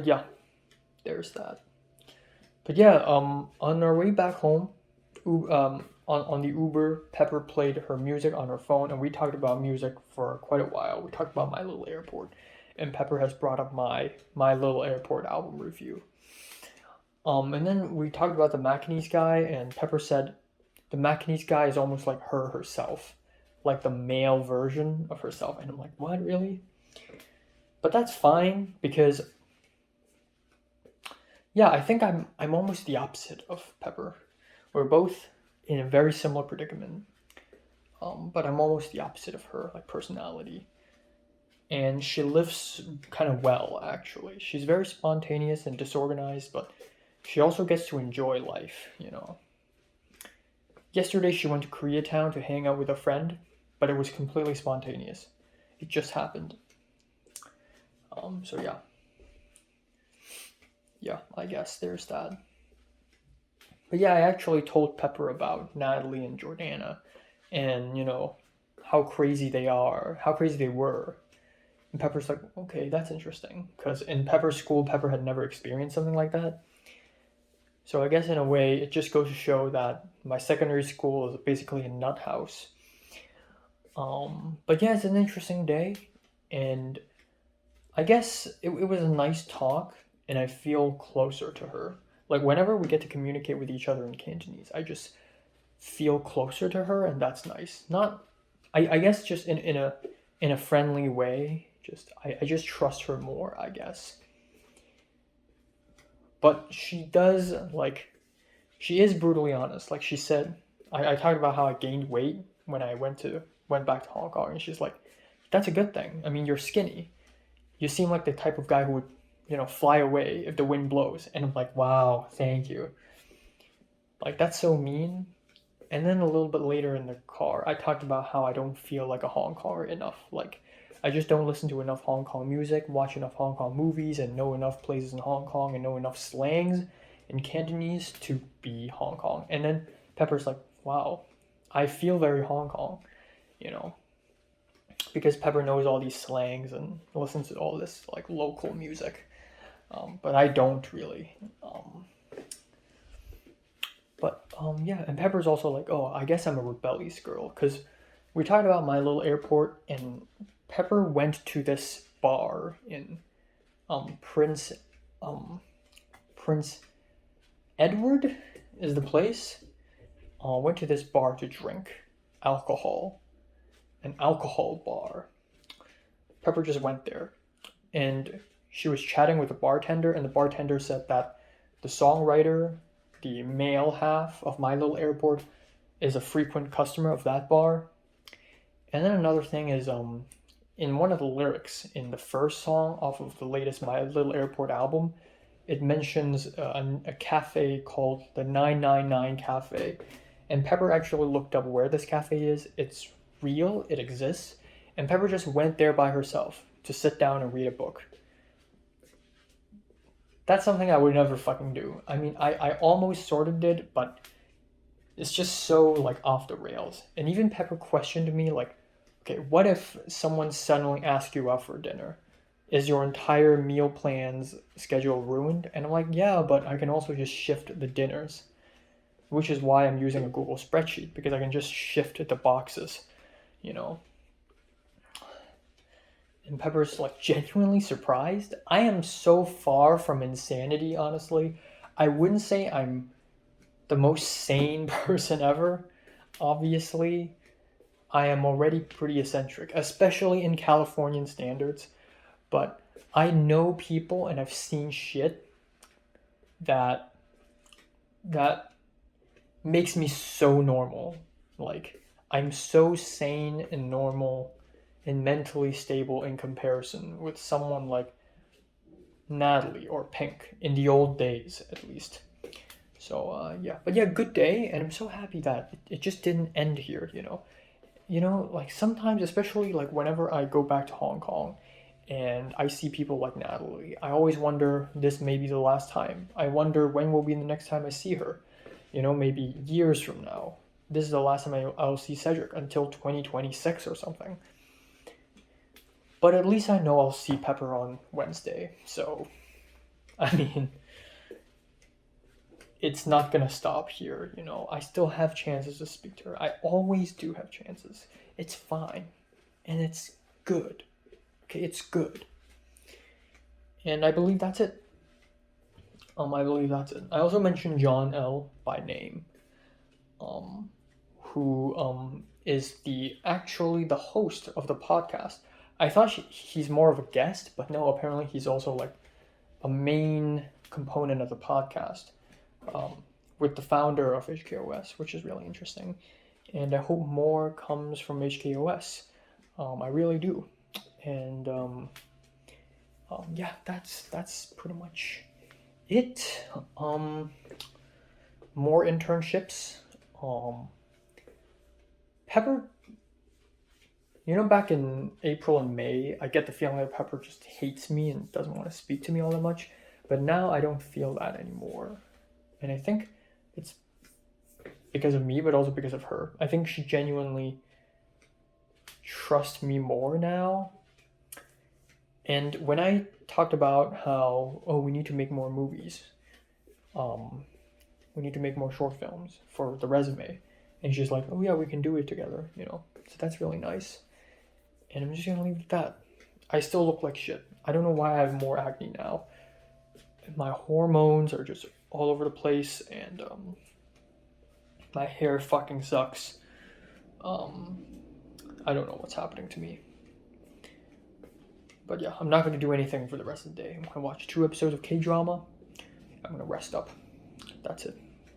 yeah, there's that. But yeah, on our way back home, on the Uber, Pepper played her music on her phone, and we talked about music for quite a while. We talked about My Little Airport, and Pepper has brought up my Little Airport album review. And then we talked about the Macanese guy, and Pepper said the Macanese guy is almost like herself, like the male version of herself. And I'm like, what, really? But that's fine because, yeah, I think I'm almost the opposite of Pepper. We're both in a very similar predicament, but I'm almost the opposite of her, like personality. And she lives kind of well, actually. She's very spontaneous and disorganized, but she also gets to enjoy life, you know. Yesterday she went to Koreatown to hang out with a friend, but it was completely spontaneous. It just happened. So yeah. Yeah, I guess there's that. But yeah, I actually told Pepper about Natalie and Jordana and, you know, how crazy they were. And Pepper's like, "Okay, that's interesting." Because in Pepper's school, Pepper had never experienced something like that. So I guess in a way, it just goes to show that my secondary school is basically a nut house. But yeah, it's an interesting day. And I guess it was a nice talk. and I feel closer to her. Like whenever we get to communicate with each other in Cantonese, I just feel closer to her, and that's nice. Not, I guess, just in a friendly way. Just I just trust her more, I guess. But she does like she is brutally honest. Like she said, I talked about how I gained weight when I went back to Hong Kong, and she's like, "That's a good thing. I mean, you're skinny. You seem like the type of guy who would, fly away if the wind blows." And I'm like, "Wow, thank you." Like that's so mean. And then a little bit later in the car, I talked about how I don't feel like a Hong Konger enough. Like I just don't listen to enough Hong Kong music, watch enough Hong Kong movies, and know enough places in Hong Kong, and know enough slangs in Cantonese to be Hong Kong. And then Pepper's like, "Wow, I feel very Hong Kong, you know, because Pepper knows all these slangs and listens to all this like local music, but I don't really." Yeah, and Pepper's also like, "Oh, I guess I'm a rebellious girl," because we talked about My Little Airport, and Pepper went to this bar in Prince Prince Edward is the place. Went to this bar to drink alcohol, an alcohol bar. Pepper just went there, and she was chatting with the bartender, and the bartender said that the songwriter, the male half of My Little Airport, is a frequent customer of that bar. And then another thing is, in one of the lyrics in the first song off of the latest My Little Airport album, it mentions a cafe called the 999 Cafe. And Pepper actually looked up where this cafe is. It's real, it exists. And Pepper just went there by herself to sit down and read a book. That's something I would never fucking do. I mean, I almost sort of did, but it's just so like off the rails. And even Pepper questioned me like, okay, what if someone suddenly asks you out for dinner? Is your entire meal plan's schedule ruined? And I'm like, yeah, but I can also just shift the dinners, which is why I'm using a Google spreadsheet, because I can just shift the boxes, you know. And Pepper's like genuinely surprised. I am so far from insanity, honestly. I wouldn't say I'm the most sane person ever. Obviously, I am already pretty eccentric, especially in Californian standards. But I know people and I've seen shit that that makes me so normal. Like I'm so sane and normal and mentally stable in comparison with someone like Natalie or Pink in the old days, at least. So yeah, but yeah, good day, and I'm so happy that it just didn't end here. Like sometimes, especially like whenever I go back to Hong Kong, and I see people like Natalie, I always wonder this may be the last time. I wonder when will be the next time I see her. Maybe years from now. This is the last time I'll see Cedric until 2026 or something. But at least I know I'll see Pepper on Wednesday. So, I mean, it's not gonna stop here, I still have chances to speak to her. I always do have chances. It's fine. And it's good. Okay, it's good. And I believe that's it. I believe that's it. I also mentioned John L. by name, who is actually the host of the podcast. I thought he's more of a guest, but no, apparently he's also like a main component of the podcast, with the founder of HKOS, which is really interesting. And I hope more comes from HKOS. I really do. And yeah, that's pretty much it. More internships. Pepper, back in April and May, I get the feeling that Pepper just hates me and doesn't want to speak to me all that much. But now I don't feel that anymore. And I think it's because of me, but also because of her. I think she genuinely trusts me more now. And when I talked about how, we need to make more movies, we need to make more short films for the resume, and she's like, "Oh yeah, we can do it together," So that's really nice. And I'm just gonna leave it at that. I still look like shit. I don't know why I have more acne now. my hormones are just all over the place, and my hair fucking sucks. I don't know what's happening to me. But yeah, I'm not going to do anything for the rest of the day. I'm going to watch 2 episodes of K-drama. I'm going to rest up. That's it.